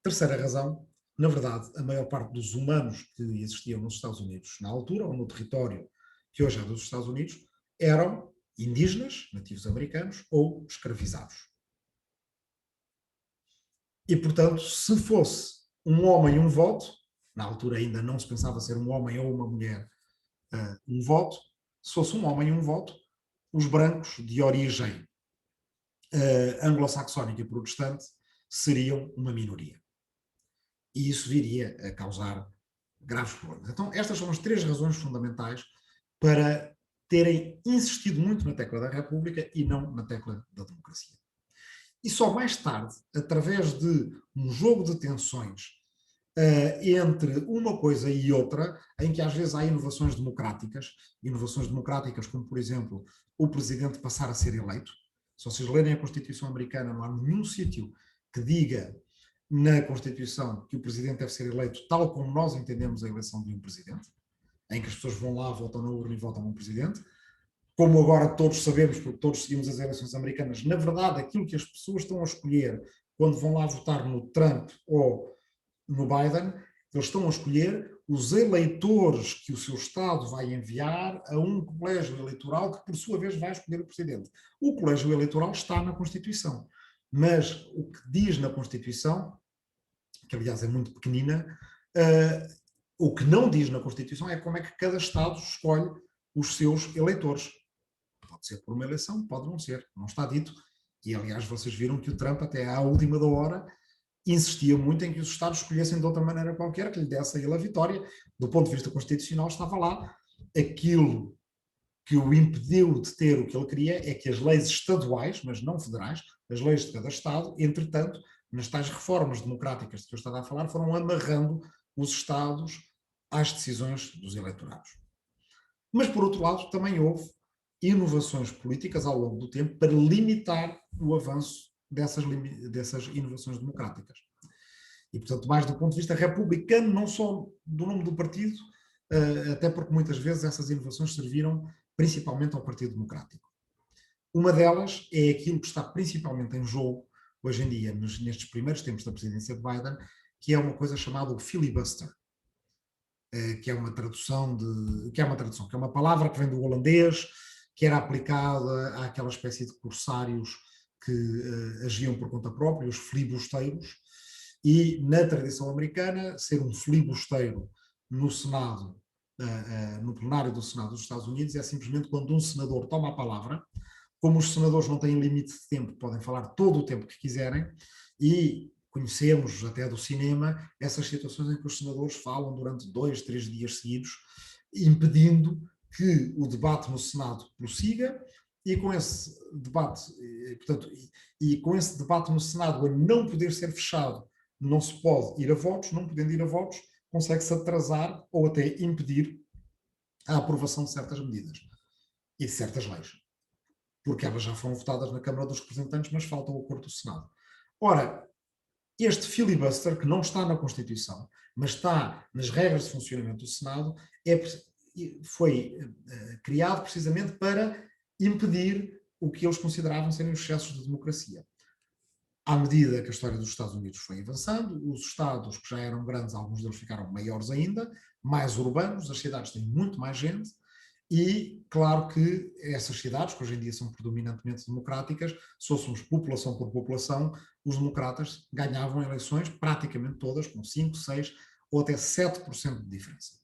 Terceira razão, na verdade, a maior parte dos humanos que existiam nos Estados Unidos na altura, ou no território que hoje é dos Estados Unidos, eram indígenas, nativos americanos, ou escravizados. E, portanto, se fosse um homem um voto, na altura ainda não se pensava ser um homem ou uma mulher um voto, se fosse um homem um voto, os brancos de origem anglo-saxónica e protestante seriam uma minoria. E isso viria a causar graves problemas. Então, estas são as três razões fundamentais para terem insistido muito na tecla da República e não na tecla da democracia. E só mais tarde, através de um jogo de tensões entre uma coisa e outra, em que às vezes há inovações democráticas como, por exemplo, o presidente passar a ser eleito. Se vocês lerem a Constituição americana, não há nenhum sítio que diga na Constituição que o presidente deve ser eleito tal como nós entendemos a eleição de um presidente, em que as pessoas vão lá, votam na urna e votam um presidente. Como agora todos sabemos, porque todos seguimos as eleições americanas, na verdade aquilo que as pessoas estão a escolher quando vão lá votar no Trump ou no Biden, eles estão a escolher os eleitores que o seu Estado vai enviar a um colégio eleitoral que, por sua vez, vai escolher o presidente. O colégio eleitoral está na Constituição, mas o que diz na Constituição, que aliás é muito pequenina, o que não diz na Constituição é como é que cada Estado escolhe os seus eleitores. Pode ser por uma eleição, pode não ser, não está dito. E aliás vocês viram que o Trump até à última da hora insistia muito em que os Estados escolhessem de outra maneira qualquer, que lhe desse a ele a vitória. Do ponto de vista constitucional estava lá. Aquilo que o impediu de ter o que ele queria é que as leis estaduais, mas não federais, as leis de cada Estado, entretanto, nas tais reformas democráticas de que eu estava a falar, foram amarrando os Estados às decisões dos eleitorados. Mas, por outro lado, também houve inovações políticas ao longo do tempo para limitar o avanço dessas inovações democráticas. E, portanto, mais do ponto de vista republicano, não só do nome do partido, até porque muitas vezes essas inovações serviram principalmente ao Partido Democrático. Uma delas é aquilo que está principalmente em jogo hoje em dia, nestes primeiros tempos da presidência de Biden, que é uma coisa chamada o filibuster, que é uma tradução, que é uma palavra que vem do holandês, que era aplicada àquela espécie de corsários que agiam por conta própria, os filibusteiros, e na tradição americana, ser um filibusteiro no Senado, no plenário do Senado dos Estados Unidos, é simplesmente quando um senador toma a palavra. Como os senadores não têm limite de tempo, podem falar todo o tempo que quiserem, e conhecemos até do cinema essas situações em que os senadores falam durante 2, 3 dias seguidos, impedindo que o debate no Senado prossiga, e com esse debate, portanto, com esse debate no Senado a não poder ser fechado, não se pode ir a votos, não podendo ir a votos, consegue-se atrasar ou até impedir a aprovação de certas medidas e de certas leis, porque elas já foram votadas na Câmara dos Representantes, mas falta o acordo do Senado. Ora, este filibuster, que não está na Constituição, mas está nas regras de funcionamento do Senado, foi criado precisamente para impedir o que eles consideravam serem os excessos de democracia. À medida que a história dos Estados Unidos foi avançando, os estados que já eram grandes, alguns deles ficaram maiores ainda, mais urbanos, as cidades têm muito mais gente, E, claro que essas cidades, que hoje em dia são predominantemente democráticas, se fôssemos população por população, os democratas ganhavam eleições praticamente todas, com 5, 6 ou até 7% de diferença.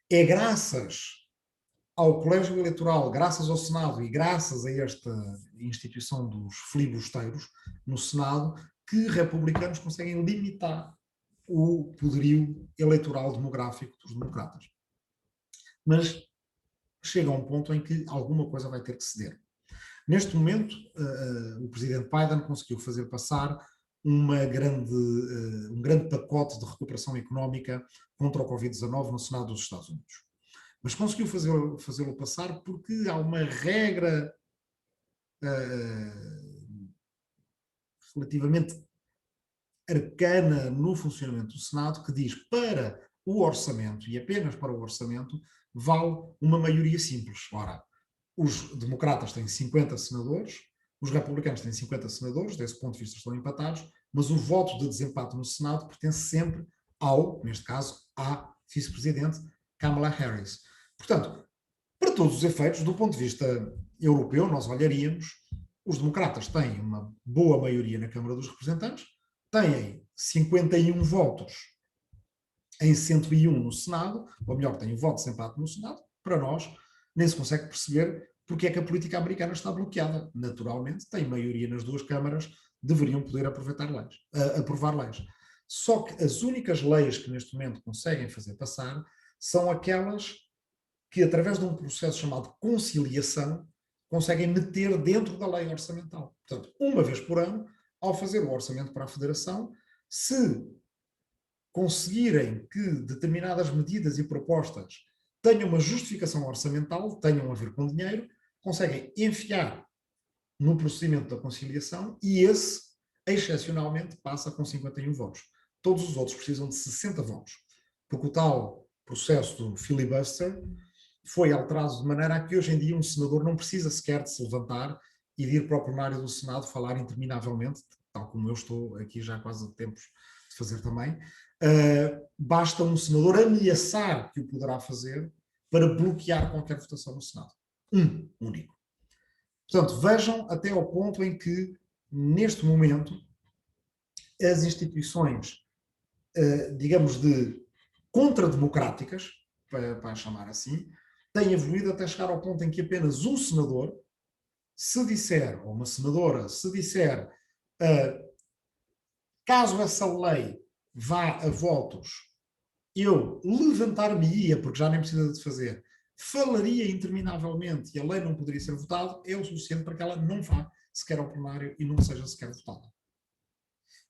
É graças ao colégio eleitoral, graças ao Senado e graças a esta instituição dos filibusteiros no Senado, que republicanos conseguem limitar o poderio eleitoral demográfico dos democratas. Mas chega a um ponto em que alguma coisa vai ter que ceder. Neste momento, o presidente Biden conseguiu fazer passar um grande pacote de recuperação económica contra o Covid-19 no Senado dos Estados Unidos. Mas conseguiu fazê-lo passar porque há uma regra relativamente arcana no funcionamento do Senado que diz para o orçamento, e apenas para o orçamento, vale uma maioria simples. Ora, os democratas têm 50 senadores, os republicanos têm 50 senadores, desse ponto de vista estão empatados, mas o voto de desempate no Senado pertence sempre neste caso, à vice-presidente Kamala Harris. Portanto, para todos os efeitos, do ponto de vista europeu, nós olharíamos, os democratas têm uma boa maioria na Câmara dos Representantes, têm 51 votos em 101 no Senado, ou melhor, têm o voto de desempate no Senado. Para nós, nem se consegue perceber porque é que a política americana está bloqueada. Naturalmente, tem maioria nas duas câmaras, deveriam poder aprovar leis. Só que as únicas leis que neste momento conseguem fazer passar são aquelas que, através de um processo chamado conciliação, conseguem meter dentro da lei orçamental. Portanto, uma vez por ano, ao fazer o orçamento para a Federação, se conseguirem que determinadas medidas e propostas tenham uma justificação orçamental, tenham a ver com dinheiro, conseguem enfiar no procedimento da conciliação e esse, excepcionalmente, passa com 51 votos. Todos os outros precisam de 60 votos, porque o tal processo do filibuster foi alterado de maneira a que hoje em dia um senador não precisa sequer de se levantar e de ir para o plenário do Senado falar interminavelmente, tal como eu estou aqui já há quase tempos de fazer também. Basta um senador ameaçar que o poderá fazer para bloquear qualquer votação no Senado. Único. Portanto, vejam até ao ponto em que, neste momento, as instituições, digamos, de contrademocráticas, para chamar assim, têm evoluído até chegar ao ponto em que apenas um senador, se disser, ou uma senadora, se disser, caso essa lei vá a votos, eu levantar-me-ia, porque já nem precisa de fazer, falaria interminavelmente e a lei não poderia ser votada, é o suficiente para que ela não vá sequer ao plenário e não seja sequer votada.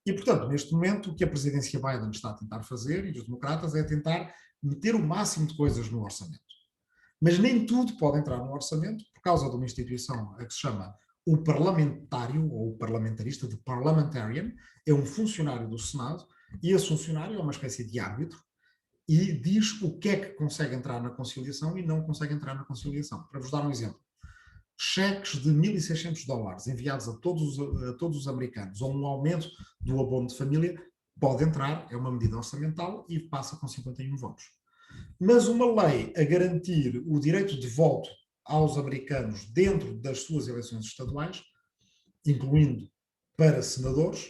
E, portanto, neste momento, o que a presidência Biden está a tentar fazer, e os democratas, é tentar meter o máximo de coisas no orçamento. Mas nem tudo pode entrar no orçamento por causa de uma instituição a que se chama o parlamentário, ou o parlamentarista, de parliamentarian, é um funcionário do Senado, e esse funcionário é uma espécie de árbitro, e diz o que é que consegue entrar na conciliação e não consegue entrar na conciliação. Para vos dar um exemplo, cheques de $1.600 enviados a todos os americanos, ou um aumento do abono de família, pode entrar, é uma medida orçamental e passa com 51 votos. Mas uma lei a garantir o direito de voto aos americanos dentro das suas eleições estaduais, incluindo para senadores,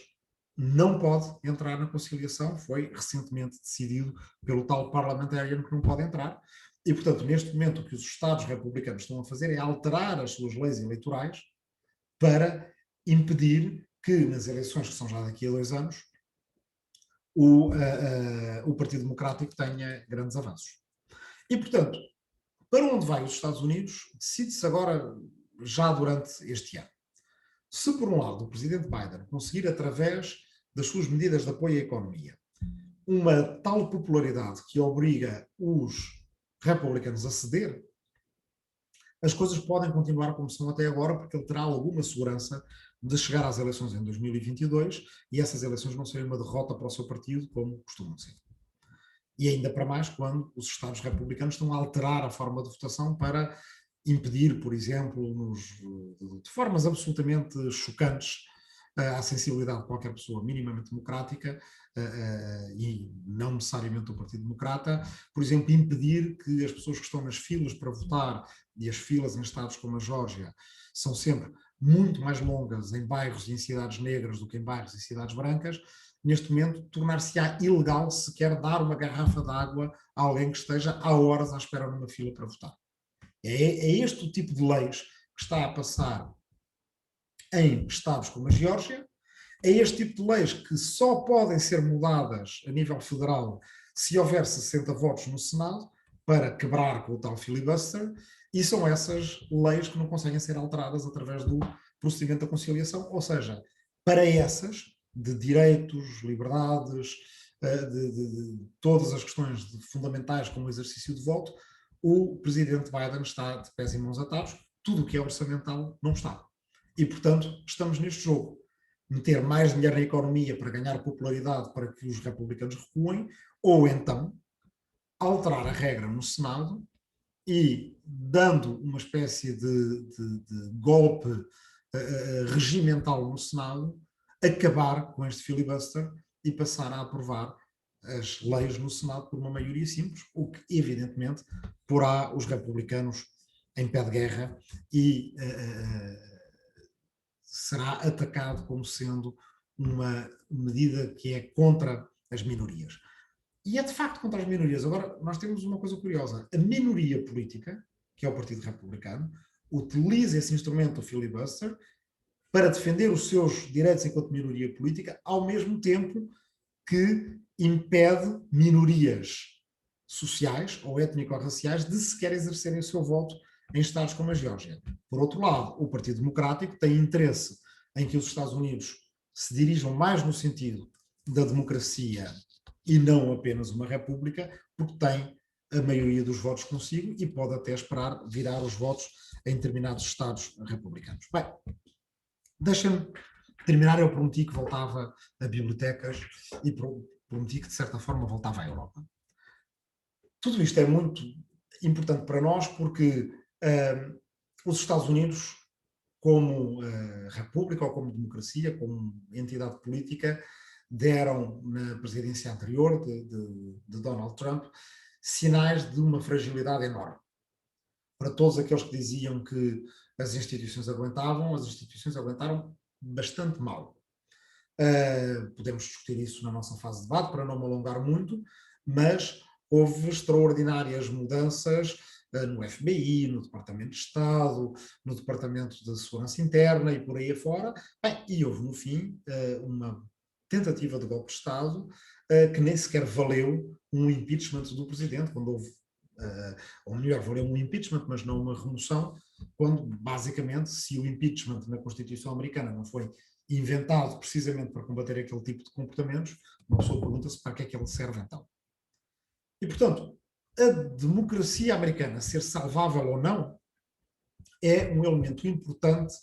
não pode entrar na conciliação, foi recentemente decidido pelo tal parliamentarian que não pode entrar, e portanto neste momento o que os Estados republicanos estão a fazer é alterar as suas leis eleitorais para impedir que nas eleições que são já daqui a 2 anos o Partido Democrático tenha grandes avanços. E portanto, para onde vai os Estados Unidos decide-se agora já durante este ano. Se por um lado o presidente Biden conseguir através das suas medidas de apoio à economia uma tal popularidade que obriga os republicanos a ceder, as coisas podem continuar como são até agora, porque ele terá alguma segurança de chegar às eleições em 2022 e essas eleições não serem uma derrota para o seu partido, como costumam ser. E ainda para mais quando os Estados republicanos estão a alterar a forma de votação para impedir, por exemplo, de formas absolutamente chocantes, à sensibilidade de qualquer pessoa minimamente democrática, e não necessariamente do Partido Democrata, por exemplo, impedir que as pessoas que estão nas filas para votar, e as filas em estados como a Geórgia são sempre muito mais longas em bairros e em cidades negras do que em bairros e cidades brancas, neste momento tornar-se-á ilegal sequer dar uma garrafa de água a alguém que esteja há horas à espera numa fila para votar. É este o tipo de leis que está a passar em estados como a Geórgia. É este tipo de leis que só podem ser mudadas a nível federal se houver 60 votos no Senado para quebrar com o tal filibuster, e são essas leis que não conseguem ser alteradas através do procedimento da conciliação, ou seja, para essas, de direitos, liberdades, de todas as questões fundamentais como o exercício de voto, o presidente Biden está de pés e mãos atados, tudo o que é orçamental não está. E, portanto, estamos neste jogo. Meter mais dinheiro na economia para ganhar popularidade para que os republicanos recuem, ou então alterar a regra no Senado e, dando uma espécie de golpe regimental no Senado, acabar com este filibuster e passar a aprovar as leis no Senado por uma maioria simples, o que evidentemente porá os republicanos em pé de guerra e será atacado como sendo uma medida que é contra as minorias. E é de facto contra as minorias. Agora, nós temos uma coisa curiosa. A minoria política, que é o Partido Republicano, utiliza esse instrumento, o filibuster, para defender os seus direitos enquanto minoria política, ao mesmo tempo que impede minorias sociais ou étnico-raciais de sequer exercerem o seu voto em estados como a Geórgia. Por outro lado, o Partido Democrático tem interesse em que os Estados Unidos se dirijam mais no sentido da democracia e não apenas uma república, porque tem a maioria dos votos consigo e pode até esperar virar os votos em determinados estados republicanos. Bem, deixa-me terminar. Eu prometi que voltava a bibliotecas e prometi que, de certa forma, voltava à Europa. Tudo isto é muito importante para nós porque os Estados Unidos, como república ou como democracia, como entidade política, deram na presidência anterior de Donald Trump sinais de uma fragilidade enorme. Para todos aqueles que diziam que as instituições aguentaram bastante mal. Podemos discutir isso na nossa fase de debate para não me alongar muito, mas houve extraordinárias mudanças no FBI, no Departamento de Estado, no Departamento de Segurança Interna e por aí afora. Bem, e houve, no fim, uma tentativa de golpe de Estado que nem sequer valeu um impeachment do presidente, quando houve, ou melhor, valeu um impeachment, mas não uma remoção, quando, basicamente, se o impeachment na Constituição americana não foi inventado precisamente para combater aquele tipo de comportamentos, uma pessoa pergunta-se para que é que ele serve então. E, portanto, a democracia americana ser salvável ou não é um elemento importante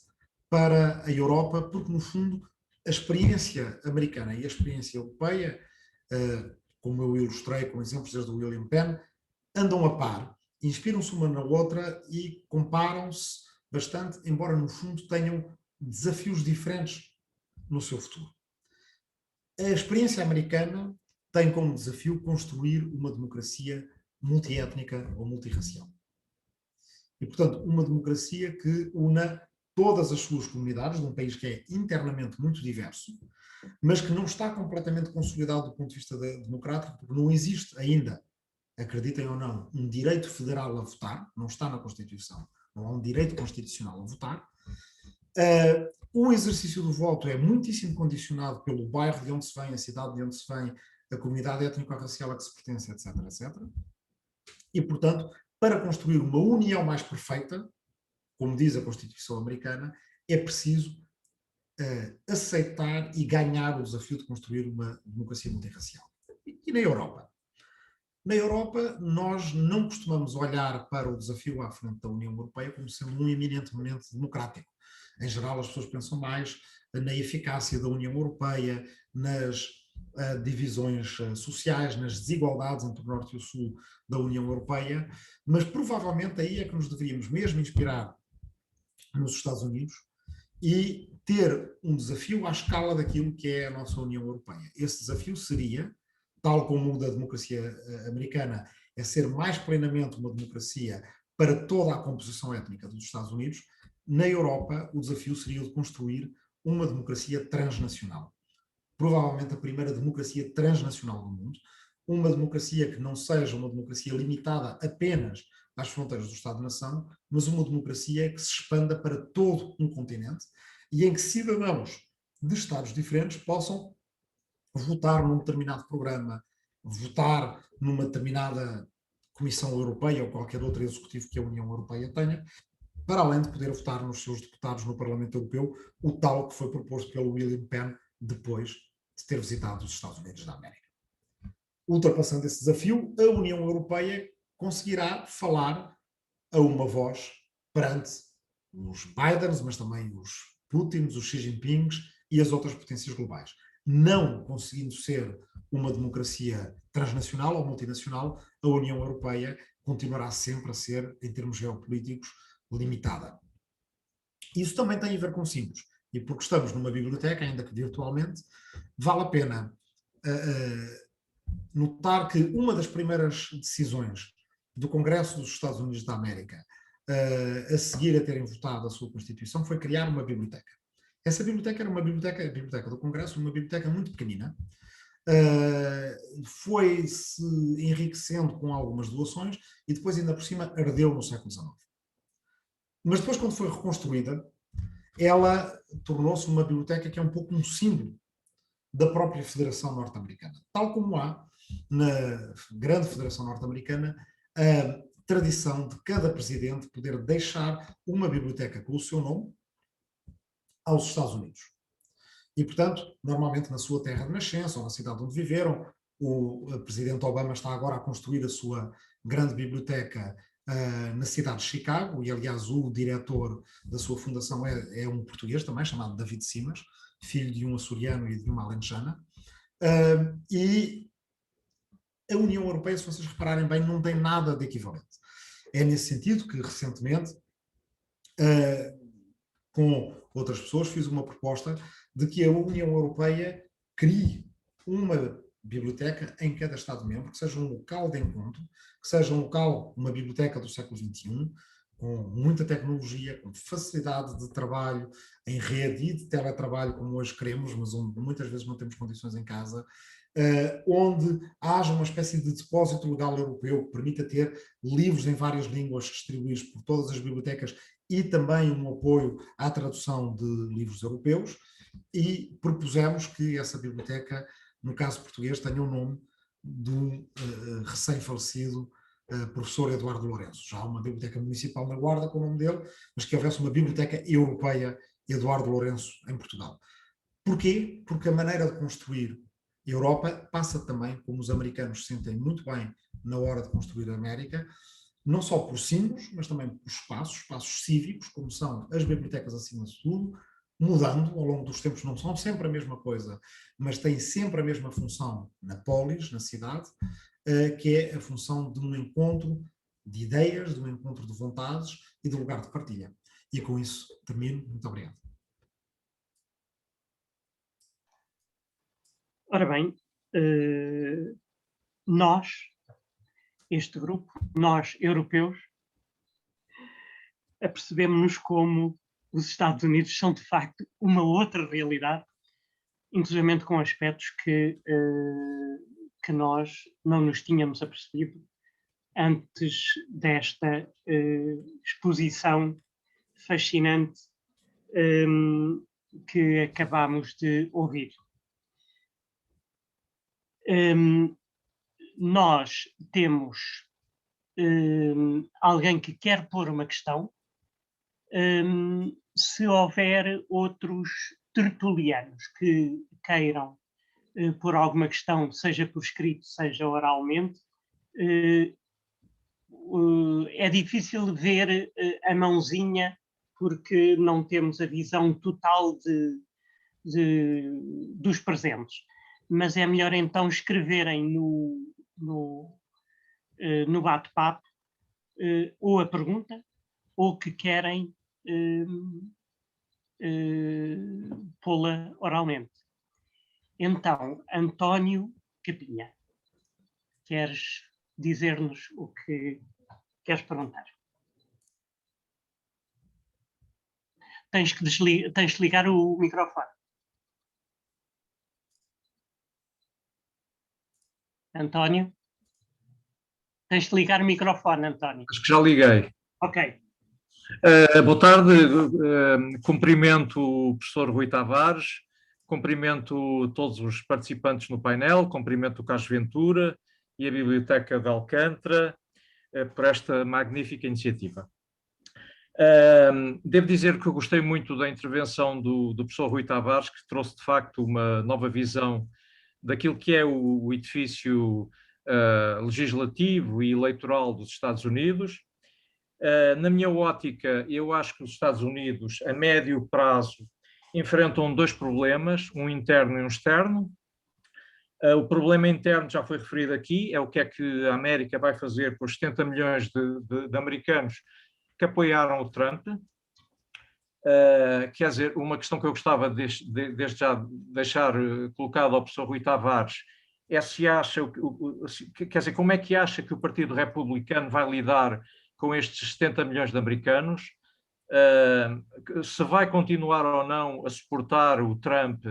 para a Europa, porque, no fundo, a experiência americana e a experiência europeia, como eu ilustrei com exemplos desde o William Penn, andam a par, inspiram-se uma na outra e comparam-se bastante, embora, no fundo, tenham desafios diferentes no seu futuro. A experiência americana tem como desafio construir uma democracia multiétnica ou multirracial. E, portanto, uma democracia que una todas as suas comunidades, de um país que é internamente muito diverso, mas que não está completamente consolidado do ponto de vista democrático, porque não existe ainda, acreditem ou não, um direito federal a votar, não está na Constituição, não há um direito constitucional a votar. O exercício do voto é muitíssimo condicionado pelo bairro de onde se vem, a cidade de onde se vem, a comunidade étnico-racial a que se pertence, etc, etc. E, portanto, para construir uma união mais perfeita, como diz a Constituição americana, é preciso aceitar e ganhar o desafio de construir uma democracia multirracial. E na Europa? Na Europa, nós não costumamos olhar para o desafio à frente da União Europeia como sendo um eminentemente democrático. Em geral, as pessoas pensam mais na eficácia da União Europeia, nas divisões sociais, nas desigualdades entre o Norte e o Sul da União Europeia, mas provavelmente aí é que nos deveríamos mesmo inspirar nos Estados Unidos e ter um desafio à escala daquilo que é a nossa União Europeia. Esse desafio seria, tal como o da democracia americana, é ser mais plenamente uma democracia para toda a composição étnica dos Estados Unidos. Na Europa, o desafio seria o de construir uma democracia transnacional. Provavelmente a primeira democracia transnacional do mundo, uma democracia que não seja uma democracia limitada apenas às fronteiras do Estado-nação, mas uma democracia que se expanda para todo um continente e em que cidadãos de Estados diferentes possam votar num determinado programa, votar numa determinada Comissão Europeia ou qualquer outro executivo que a União Europeia tenha, para além de poder votar nos seus deputados no Parlamento Europeu, o tal que foi proposto pelo William Penn depois de ter visitado os Estados Unidos da América. Ultrapassando esse desafio, a União Europeia conseguirá falar a uma voz perante os Bidens, mas também os Putins, os Xi Jinpings e as outras potências globais. Não conseguindo ser uma democracia transnacional ou multinacional, a União Europeia continuará sempre a ser, em termos geopolíticos, limitada. Isso também tem a ver com símbolos. E porque estamos numa biblioteca, ainda que virtualmente, vale a pena notar que uma das primeiras decisões do Congresso dos Estados Unidos da América, a seguir a terem votado a sua Constituição, foi criar uma biblioteca. Essa biblioteca era uma biblioteca, a Biblioteca do Congresso, uma biblioteca muito pequenina, foi-se enriquecendo com algumas doações e depois ainda por cima ardeu no século XIX. Mas depois, quando foi reconstruída, ela tornou-se uma biblioteca que é um pouco um símbolo da própria Federação Norte-Americana. Tal como há na grande Federação Norte-Americana a tradição de cada presidente poder deixar uma biblioteca com o seu nome aos Estados Unidos. E, portanto, normalmente na sua terra de nascença ou na cidade onde viveram, o presidente Obama está agora a construir a sua grande biblioteca na cidade de Chicago, e aliás o diretor da sua fundação é um português também, chamado David Simas, filho de um açoriano e de uma alentejana. E a União Europeia, se vocês repararem bem, não tem nada de equivalente. É nesse sentido que recentemente, com outras pessoas, fiz uma proposta de que a União Europeia crie uma biblioteca em cada Estado-membro, que seja um local de encontro, que seja um local, uma biblioteca do século XXI, com muita tecnologia, com facilidade de trabalho em rede e de teletrabalho, como hoje queremos, mas onde muitas vezes não temos condições em casa, onde haja uma espécie de depósito legal europeu que permita ter livros em várias línguas distribuídos por todas as bibliotecas e também um apoio à tradução de livros europeus, e propusemos que essa biblioteca, no caso português, tenha o nome do recém-falecido professor Eduardo Lourenço. Já há uma biblioteca municipal na Guarda com o nome dele, mas que houvesse uma biblioteca europeia Eduardo Lourenço em Portugal. Porquê? Porque a maneira de construir a Europa passa também, como os americanos se sentem muito bem na hora de construir a América, não só por símbolos, mas também por espaços cívicos, como são as bibliotecas acima de tudo, mudando ao longo dos tempos, não são sempre a mesma coisa, mas têm sempre a mesma função na polis, na cidade, que é a função de um encontro de ideias, de um encontro de vontades e de lugar de partilha. E com isso termino. Muito obrigado. Ora bem, nós, este grupo, nós europeus, apercebemos-nos como os Estados Unidos são de facto uma outra realidade, inclusive com aspectos que nós não nos tínhamos apercebido antes desta exposição fascinante que acabámos de ouvir. Nós temos alguém que quer pôr uma questão. Se houver outros tertulianos que queiram pôr alguma questão, seja por escrito, seja oralmente, é difícil ver a mãozinha porque não temos a visão total dos presentes. Mas é melhor então escreverem no bate-papo ou a pergunta ou que querem pô-la oralmente. Então, António Capinha, queres dizer-nos o que queres perguntar? Tens de ligar o microfone. António? Tens de ligar o microfone, António. Acho que já liguei. Ok. Boa tarde. Cumprimento o professor Rui Tavares, cumprimento todos os participantes no painel, cumprimento o Carlos Ventura e a Biblioteca de Alcântara por esta magnífica iniciativa. Devo dizer que eu gostei muito da intervenção do professor Rui Tavares, que trouxe de facto uma nova visão daquilo que é o edifício legislativo e eleitoral dos Estados Unidos. Na minha ótica, eu acho que os Estados Unidos, a médio prazo, enfrentam dois problemas, um interno e um externo. O problema interno já foi referido aqui, é o que é que a América vai fazer com os 70 milhões de americanos que apoiaram o Trump. Quer dizer, uma questão que eu gostava desde já deixar colocada ao professor Rui Tavares é se acha, quer dizer, como é que acha que o Partido Republicano vai lidar com estes 70 milhões de americanos, se vai continuar ou não a suportar o Trump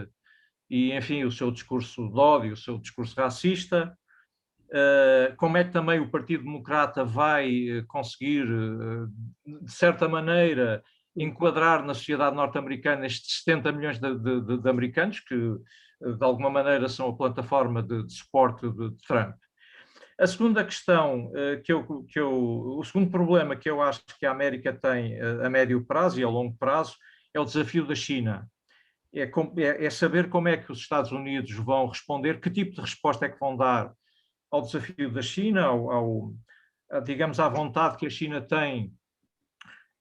e, enfim, o seu discurso de ódio, o seu discurso racista, como é que também o Partido Democrata vai conseguir, de certa maneira, enquadrar na sociedade norte-americana estes 70 milhões de americanos que, de alguma maneira, são a plataforma de suporte de Trump. A segunda questão, o segundo problema que eu acho que a América tem a médio prazo e a longo prazo é o desafio da China. É saber como é que os Estados Unidos vão responder, que tipo de resposta é que vão dar ao desafio da China, digamos, à vontade que a China tem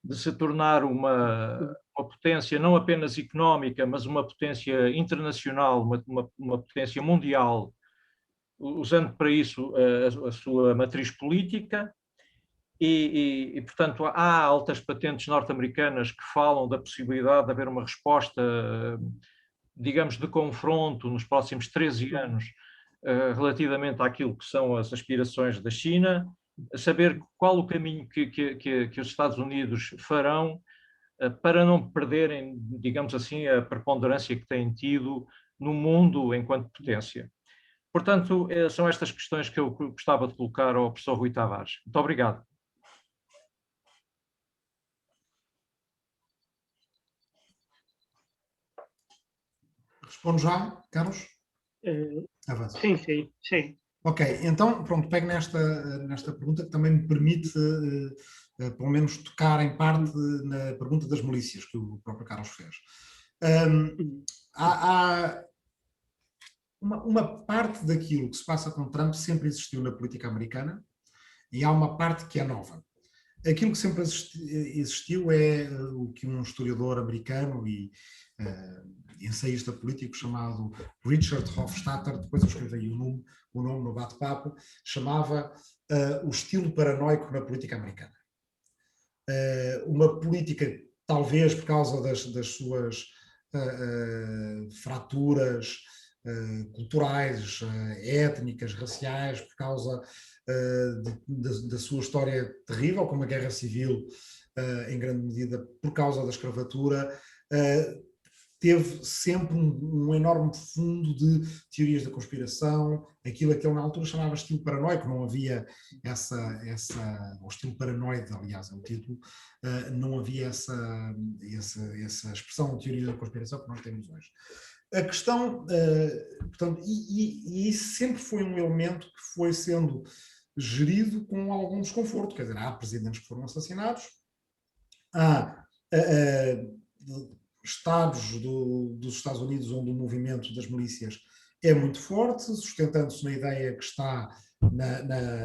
de se tornar uma potência não apenas económica, mas uma potência internacional, uma potência mundial, usando para isso a sua matriz política. E, portanto, há altas patentes norte-americanas que falam da possibilidade de haver uma resposta, digamos, de confronto nos próximos 13 anos relativamente àquilo que são as aspirações da China, a saber qual o caminho que os Estados Unidos farão para não perderem, digamos assim, a preponderância que têm tido no mundo enquanto potência. Portanto, são estas questões que eu gostava de colocar ao professor Rui Tavares. Muito obrigado. Respondo já, Carlos? Avança. Sim. Ok, então, pronto, pego nesta pergunta que também me permite, pelo menos, tocar em parte na pergunta das milícias que o próprio Carlos fez. Há uma parte daquilo que se passa com Trump sempre existiu na política americana e há uma parte que é nova. Aquilo que sempre existiu é o que um historiador americano e ensaísta político chamado Richard Hofstadter, depois eu escrevi o nome no bate-papo, chamava o estilo paranoico na política americana. Uma política, talvez por causa das suas fraturas culturais, étnicas, raciais, por causa da sua história terrível, como a Guerra Civil, em grande medida por causa da escravatura, teve sempre um enorme fundo de teorias da conspiração, aquilo que ele na altura chamava estilo paranoico, não havia o estilo paranoide, aliás, é o título, não havia essa expressão de teoria da conspiração que nós temos hoje. A questão, portanto, e isso sempre foi um elemento que foi sendo gerido com algum desconforto, quer dizer, há presidentes que foram assassinados, há estados dos Estados Unidos onde o movimento das milícias é muito forte, sustentando-se na ideia que está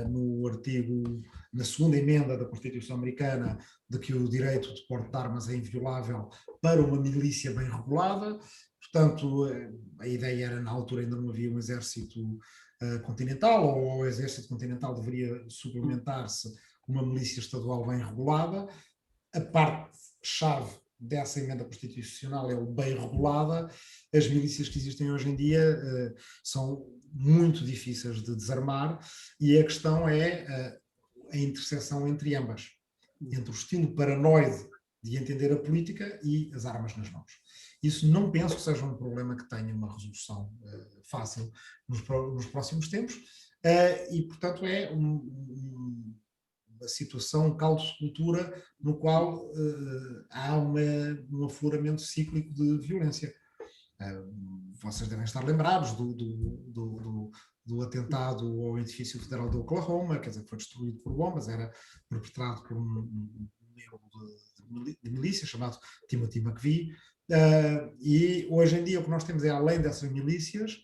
no artigo, na segunda emenda da Constituição Americana, de que o direito de porte de armas é inviolável para uma milícia bem regulada. Portanto, a ideia era, na altura ainda não havia um exército continental, ou o exército continental deveria suplementar-se com uma milícia estadual bem regulada. A parte-chave dessa emenda constitucional é o bem regulada, as milícias que existem hoje em dia são muito difíceis de desarmar, e a questão é a interseção entre ambas, entre o estilo paranoide de entender a política e as armas nas mãos. Isso não penso que seja um problema que tenha uma resolução fácil nos próximos tempos, e, portanto, é uma situação, um caldo de cultura no qual há um afloramento cíclico de violência. Vocês devem estar lembrados do atentado ao edifício federal de Oklahoma, quer dizer, que foi destruído por bombas, era perpetrado por um membro de milícia chamado Timothy McVeigh, e hoje em dia o que nós temos é, além dessas milícias,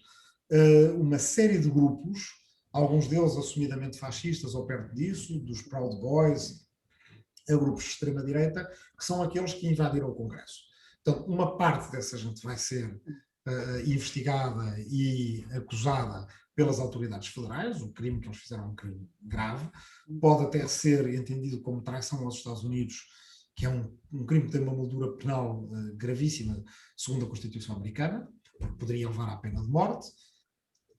uma série de grupos, alguns deles assumidamente fascistas ou perto disso, dos Proud Boys, a grupos de extrema-direita, que são aqueles que invadiram o Congresso. Portanto, uma parte dessa gente vai ser investigada e acusada pelas autoridades federais. O crime que eles fizeram é um crime grave, pode até ser entendido como traição aos Estados Unidos, que é um crime que tem uma moldura penal gravíssima, segundo a Constituição americana, porque poderia levar à pena de morte,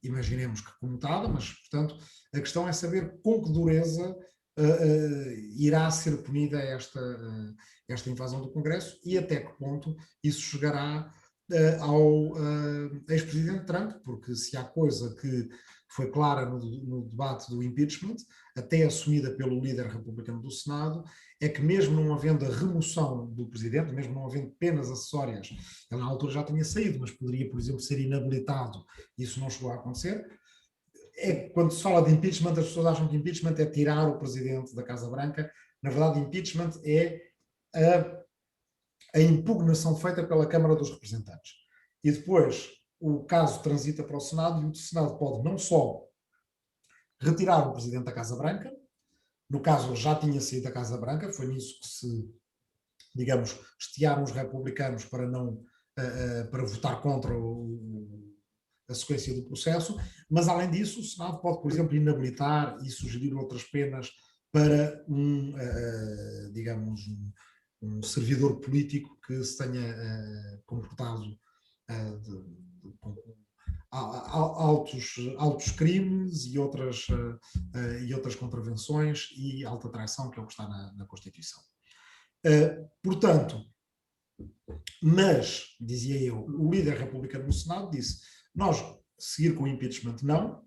imaginemos que comutada, mas, portanto, a questão é saber com que dureza irá ser punida esta invasão do Congresso e até que ponto isso chegará ao ex-presidente Trump, porque se há coisa que foi clara no debate do impeachment, até assumida pelo líder republicano do Senado, é que mesmo não havendo a remoção do presidente, mesmo não havendo penas acessórias, ele na altura já tinha saído, mas poderia, por exemplo, ser inabilitado, isso não chegou a acontecer. Quando se fala de impeachment, as pessoas acham que impeachment é tirar o presidente da Casa Branca. Na verdade, impeachment é a impugnação feita pela Câmara dos Representantes. E depois o caso transita para o Senado e o Senado pode não só retirar o presidente da Casa Branca, no caso ele já tinha saído da Casa Branca, foi nisso que se, digamos, estiaram os republicanos para votar contra a sequência do processo, mas além disso o Senado pode, por exemplo, inabilitar e sugerir outras penas para digamos, um servidor político que se tenha comportado com altos crimes e outras contravenções e alta traição, que é o que está na Constituição. Portanto, mas, dizia eu, o líder republicano no Senado disse: nós seguir com o impeachment não,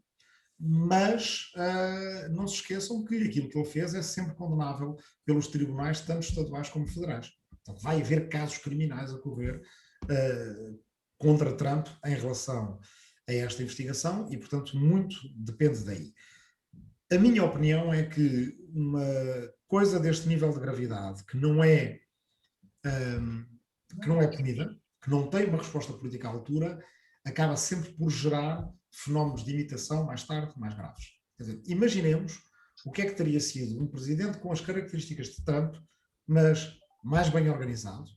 mas não se esqueçam que aquilo que ele fez é sempre condenável pelos tribunais, tanto estaduais como federais. Portanto, vai haver casos criminais a correr contra Trump em relação a esta investigação e, portanto, muito depende daí. A minha opinião é que uma coisa deste nível de gravidade, que não é punida, que não tem uma resposta política à altura, acaba sempre por gerar fenómenos de imitação mais tarde, mais graves. Quer dizer, imaginemos o que é que teria sido um presidente com as características de Trump, mas mais bem organizado,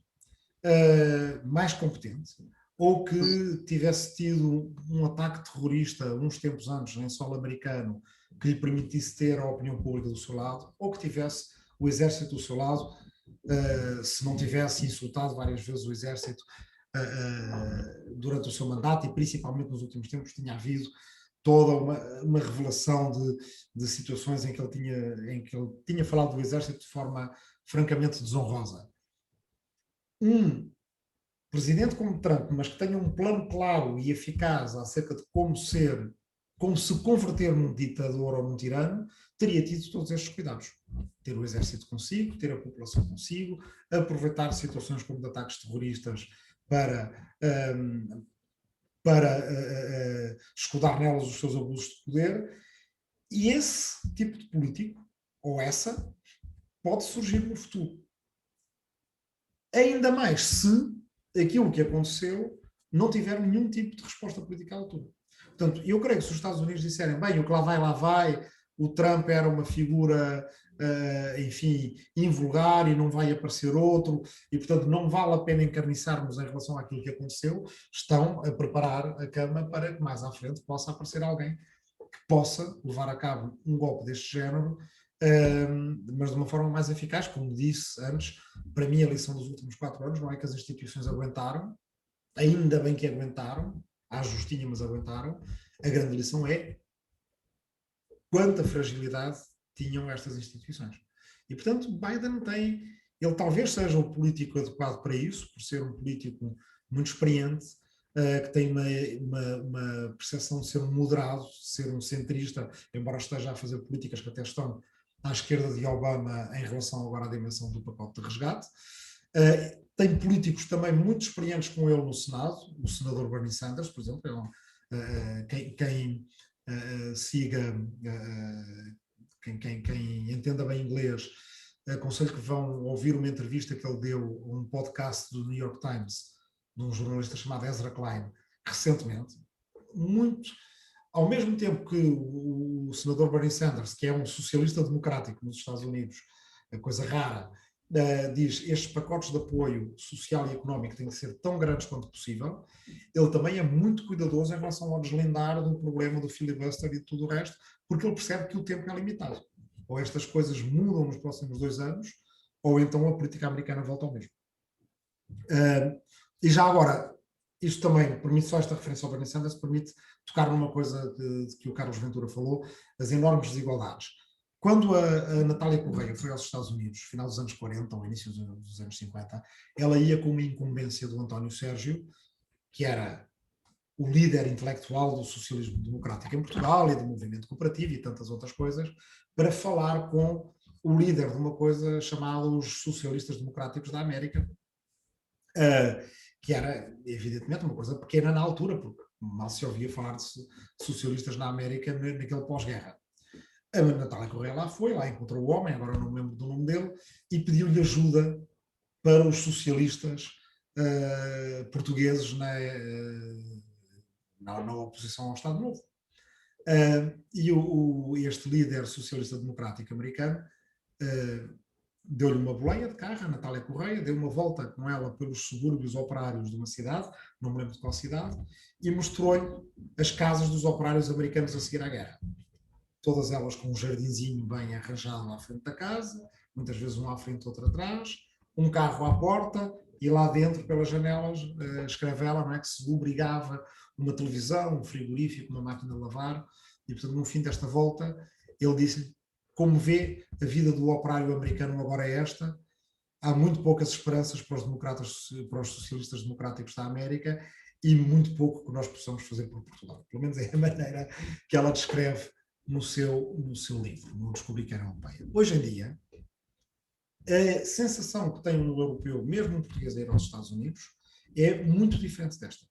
mais competente, ou que tivesse tido um ataque terrorista uns tempos antes em solo americano que lhe permitisse ter a opinião pública do seu lado, ou que tivesse o exército do seu lado, se não tivesse insultado várias vezes o exército durante o seu mandato, e principalmente nos últimos tempos tinha havido toda uma revelação de situações em que ele tinha falado do exército de forma francamente desonrosa. Um presidente como Trump, mas que tenha um plano claro e eficaz acerca de como se converter num ditador ou num tirano, teria tido todos estes cuidados. Ter o exército consigo, ter a população consigo, aproveitar situações como de ataques terroristas para escudar nelas os seus abusos de poder. E esse tipo de político, ou essa, pode surgir no futuro. Ainda mais se aquilo que aconteceu não tiver nenhum tipo de resposta política à altura. Portanto, eu creio que se os Estados Unidos disserem, bem, o que lá vai, o Trump era uma figura, enfim, invulgar e não vai aparecer outro, e portanto não vale a pena encarniçarmos em relação àquilo que aconteceu, estão a preparar a cama para que mais à frente possa aparecer alguém que possa levar a cabo um golpe deste género, mas de uma forma mais eficaz, como disse antes, para mim, a lição dos últimos 4 anos não é que as instituições aguentaram, ainda bem que aguentaram, à justinha, mas aguentaram. A grande lição é quanta fragilidade tinham estas instituições. E, portanto, Biden ele talvez seja o político adequado para isso, por ser um político muito experiente, que tem uma percepção de ser um moderado, de ser um centrista, embora esteja a fazer políticas que até estão à esquerda de Obama em relação agora à dimensão do pacote de resgate. Tem políticos também muito experientes com ele no Senado, o senador Bernie Sanders, por exemplo, quem siga, quem entenda bem inglês, aconselho que vão ouvir uma entrevista que ele deu a um podcast do New York Times, de um jornalista chamado Ezra Klein, recentemente, muito, ao mesmo tempo que o senador Bernie Sanders, que é um socialista democrático nos Estados Unidos, coisa rara, diz estes pacotes de apoio social e económico têm que ser tão grandes quanto possível. Ele também é muito cuidadoso em relação ao deslindar do problema do filibuster e de tudo o resto, porque ele percebe que o tempo é limitado. Ou estas coisas mudam nos próximos 2 anos, ou então a política americana volta ao mesmo. E já agora, isto também permite, só esta referência ao Bernie Sanders, permite tocar numa coisa de que o Carlos Ventura falou, as enormes desigualdades. Quando a Natália Correia foi aos Estados Unidos, final dos anos 40 ou início dos anos 50, ela ia com uma incumbência do António Sérgio, que era o líder intelectual do socialismo democrático em Portugal e do movimento cooperativo e tantas outras coisas, para falar com o líder de uma coisa chamada os socialistas democráticos da América, que era, evidentemente, uma coisa pequena na altura, porque mal se ouvia falar de socialistas na América naquele pós-guerra. A Natália Correia lá foi, lá encontrou o homem, agora não me lembro do nome dele, e pediu-lhe ajuda para os socialistas portugueses na oposição ao Estado Novo. E este líder socialista democrático americano deu-lhe uma boleia de carro, a Natália Correia, deu uma volta com ela pelos subúrbios operários de uma cidade, não me lembro de qual cidade, e mostrou-lhe as casas dos operários americanos a seguir à guerra. Todas elas com um jardinzinho bem arranjado à frente da casa, muitas vezes um à frente, outro atrás, um carro à porta, e lá dentro, pelas janelas, escreve ela, não é, que se obrigava uma televisão, um frigorífico, uma máquina de lavar, e portanto no fim desta volta ele disse: como vê, a vida do operário americano agora é esta, há muito poucas esperanças para os socialistas democráticos da América e muito pouco que nós possamos fazer por Portugal. Pelo menos é a maneira que ela descreve no seu livro, no Descobrir que Era Europeia. Hoje em dia, a sensação que tem um europeu, mesmo um português a ir aos Estados Unidos, é muito diferente desta.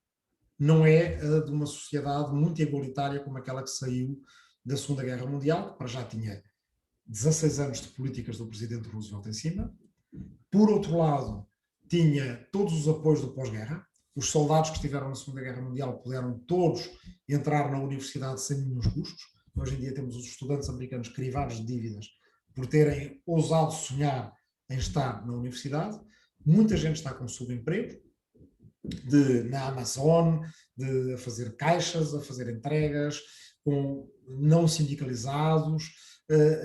Não é a de uma sociedade muito igualitária como aquela que saiu da Segunda Guerra Mundial, que para já tinha 16 anos de políticas do presidente Roosevelt em cima. Por outro lado, tinha todos os apoios do pós-guerra. Os soldados que estiveram na Segunda Guerra Mundial puderam todos entrar na universidade sem nenhum custos. Hoje em dia temos os estudantes americanos crivados de dívidas por terem ousado sonhar em estar na universidade. Muita gente está com subemprego, na Amazon, a fazer caixas, a fazer entregas, com não sindicalizados,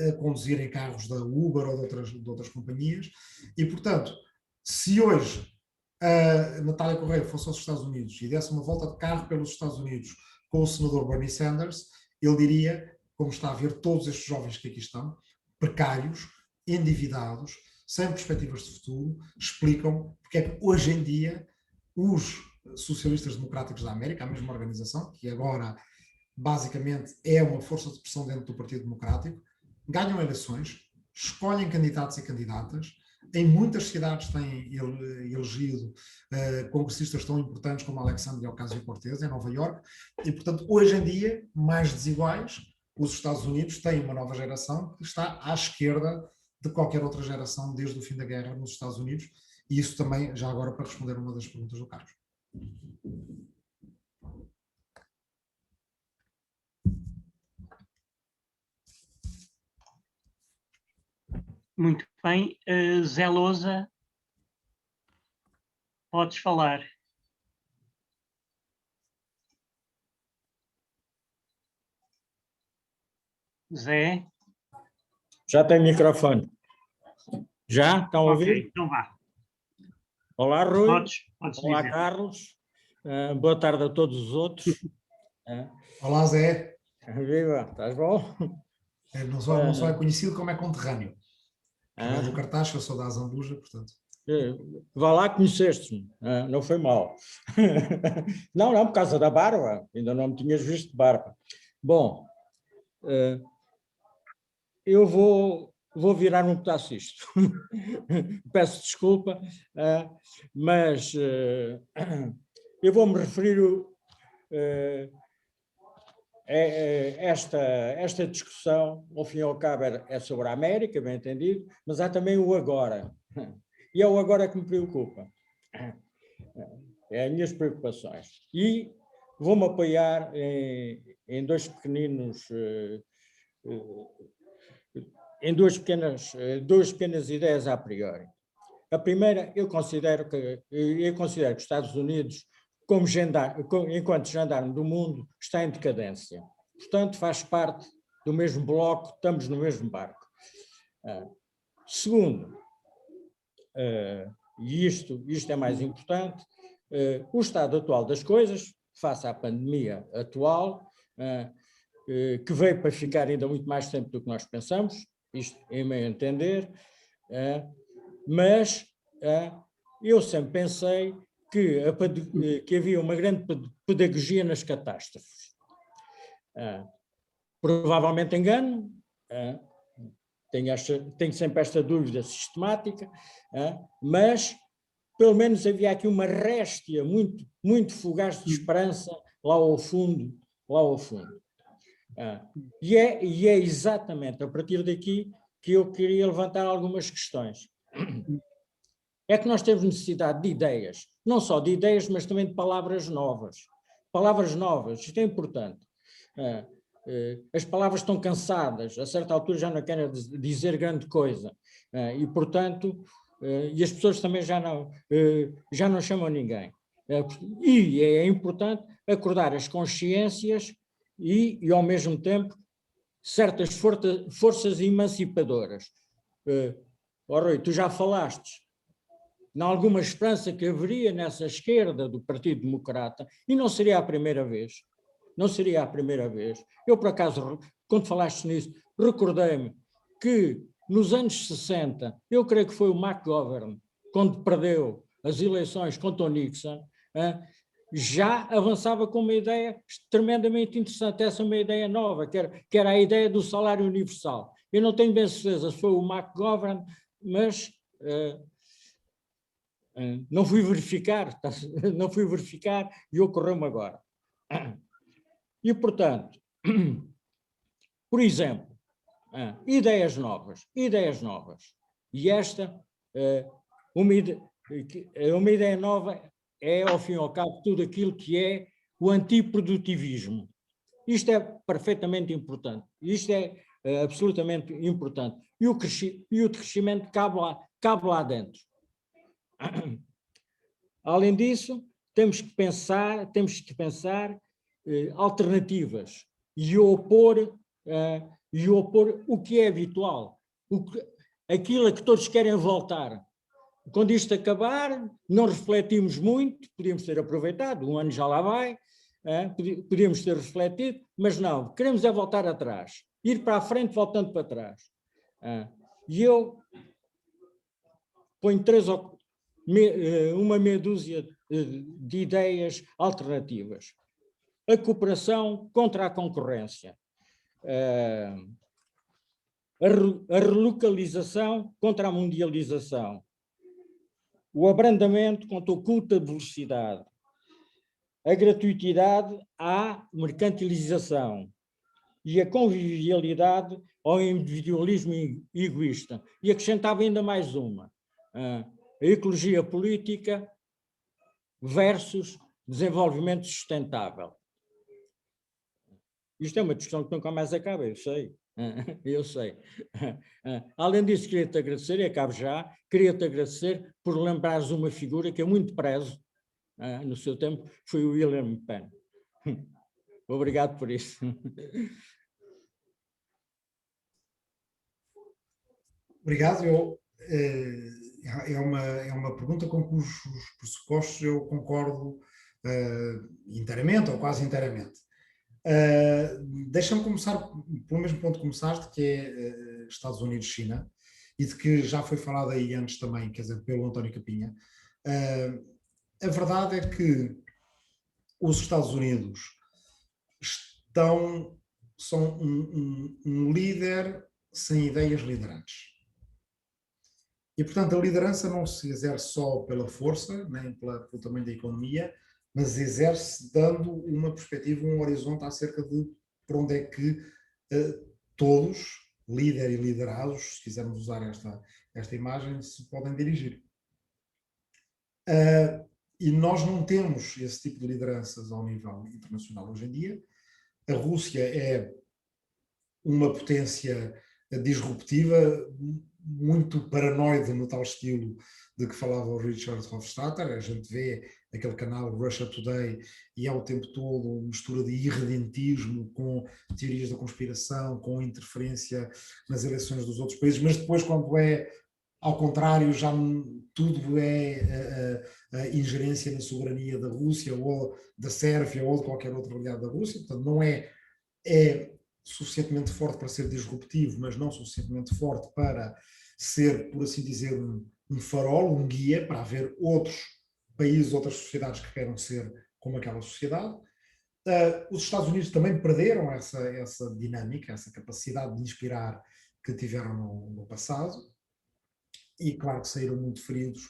a conduzirem carros da Uber ou de outras companhias. E, portanto, se hoje a Natália Correia fosse aos Estados Unidos e desse uma volta de carro pelos Estados Unidos com o senador Bernie Sanders, ele diria, como está a ver todos estes jovens que aqui estão, precários, endividados, sem perspectivas de futuro, explicam porque é que hoje em dia os socialistas democráticos da América, a mesma organização, que agora basicamente é uma força de pressão dentro do Partido Democrático, ganham eleições, escolhem candidatos e candidatas, em muitas cidades têm elegido congressistas tão importantes como Alexandria Ocasio-Cortez, em Nova Iorque, e portanto hoje em dia, mais desiguais, os Estados Unidos têm uma nova geração que está à esquerda de qualquer outra geração desde o fim da guerra nos Estados Unidos, e isso também, já agora, para responder uma das perguntas do Carlos. Muito bem. Zé Lousa, podes falar. Zé? Já tem microfone. Já? Estão a ouvir? Ok, então vá. Olá, Rui. Podes Olá, dizer. Carlos. Boa tarde a todos os outros. Olá, Zé. Viva, estás bom? Não só é conhecido como é conterrâneo. É do Cartaz, eu sou da Azambuja, portanto. Vá lá, conheceste-me, não foi mal. Não, por causa da barba, ainda não me tinhas visto de barba. Bom, eu vou virar um pedaço isto. Peço desculpa, mas eu vou-me referir esta discussão, ao fim e ao cabo, é sobre a América, bem entendido, mas há também o agora. E é o agora que me preocupa. É as minhas preocupações. E vou-me apoiar em duas pequenas ideias a priori. A primeira, eu considero que os Estados Unidos, enquanto gendarme do mundo, está em decadência. Portanto, faz parte do mesmo bloco, estamos no mesmo barco. Segundo, e isto é mais importante, o estado atual das coisas, face à pandemia atual, que veio para ficar ainda muito mais tempo do que nós pensamos, isto em meu entender, mas eu sempre pensei que havia uma grande pedagogia nas catástrofes. Provavelmente engano, tenho sempre esta dúvida sistemática, mas pelo menos havia aqui uma réstia muito, muito fugaz de esperança lá ao fundo. E é exatamente a partir daqui que eu queria levantar algumas questões. É que nós temos necessidade de ideias, não só de ideias, mas também de palavras novas. Palavras novas, isto é importante. As palavras estão cansadas, a certa altura já não querem dizer grande coisa, e portanto, e as pessoas também já não chamam ninguém. E é importante acordar as consciências e ao mesmo tempo, certas forças emancipadoras. Rui, tu já falaste em alguma esperança que haveria nessa esquerda do Partido Democrata, e não seria a primeira vez. Não seria a primeira vez. Eu, por acaso, quando falaste nisso, recordei-me que nos anos 60, eu creio que foi o McGovern, quando perdeu as eleições contra o Nixon, já avançava com uma ideia tremendamente interessante, essa é uma ideia nova, que era a ideia do salário universal. Eu não tenho bem certeza se foi o McGovern, mas não fui verificar e ocorreu-me agora. E, portanto, por exemplo, ideias novas. E esta, uma ideia nova é, ao fim e ao cabo, tudo aquilo que é o antiprodutivismo. Isto é perfeitamente importante. Isto é absolutamente importante. E o crescimento cabe lá dentro. Além disso, temos que pensar alternativas e opor o que é habitual, aquilo a que todos querem voltar. Quando isto acabar, não refletimos muito, podíamos ter aproveitado, um ano já lá vai, podíamos ter refletido, mas não, queremos é voltar atrás, ir para a frente voltando para trás. E eu ponho uma meia dúzia de ideias alternativas. A cooperação contra a concorrência. A relocalização contra a mundialização. O abrandamento contra o culto da velocidade. A gratuitidade à mercantilização. E a convivialidade ao individualismo egoísta. E acrescentava ainda mais uma. A ecologia política versus desenvolvimento sustentável. Isto é uma discussão que nunca mais acaba, eu sei. Além disso, queria-te agradecer, e acabo já, queria-te agradecer por lembrares uma figura que eu muito prezo, no seu tempo, foi o William Penn. Obrigado por isso. Obrigado. Eu é uma pergunta com cujos pressupostos eu concordo inteiramente ou quase inteiramente. Deixa-me começar pelo mesmo ponto que começaste, que é Estados Unidos-China, e de que já foi falado aí antes também, quer dizer, pelo António Capinha. A verdade é que os Estados Unidos são um líder sem ideias liderantes. E, portanto, a liderança não se exerce só pela força, nem pelo tamanho da economia, mas exerce dando uma perspectiva, um horizonte acerca de por onde é que todos, líder e liderados, se quisermos usar esta imagem, se podem dirigir. E nós não temos esse tipo de lideranças ao nível internacional hoje em dia. A Rússia é uma potência disruptiva, muito paranoide no tal estilo de que falava o Richard Hofstadter. A gente vê aquele canal Russia Today e é o tempo todo uma mistura de irredentismo com teorias da conspiração, com interferência nas eleições dos outros países, mas depois, quando é ao contrário, já tudo é a ingerência na soberania da Rússia ou da Sérvia ou de qualquer outra realidade da Rússia. Portanto, não é suficientemente forte para ser disruptivo, mas não suficientemente forte para ser, por assim dizer, um farol, um guia para haver outros países, outras sociedades que queiram ser como aquela sociedade. Os Estados Unidos também perderam essa dinâmica, essa capacidade de inspirar que tiveram no passado, e claro que saíram muito feridos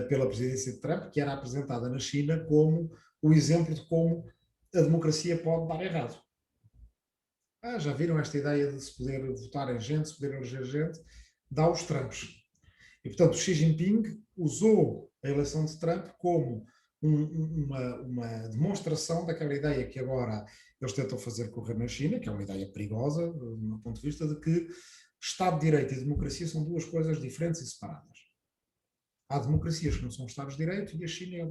pela presidência de Trump, que era apresentada na China como o exemplo de como a democracia pode dar errado. Já viram esta ideia de se poder votar em gente, se poder eleger gente? Dá os Trumps. E, portanto, Xi Jinping usou a eleição de Trump como uma demonstração daquela ideia que agora eles tentam fazer correr na China, que é uma ideia perigosa, do meu ponto de vista, de que Estado de Direito e democracia são duas coisas diferentes e separadas. Há democracias que não são Estados de Direito e a China é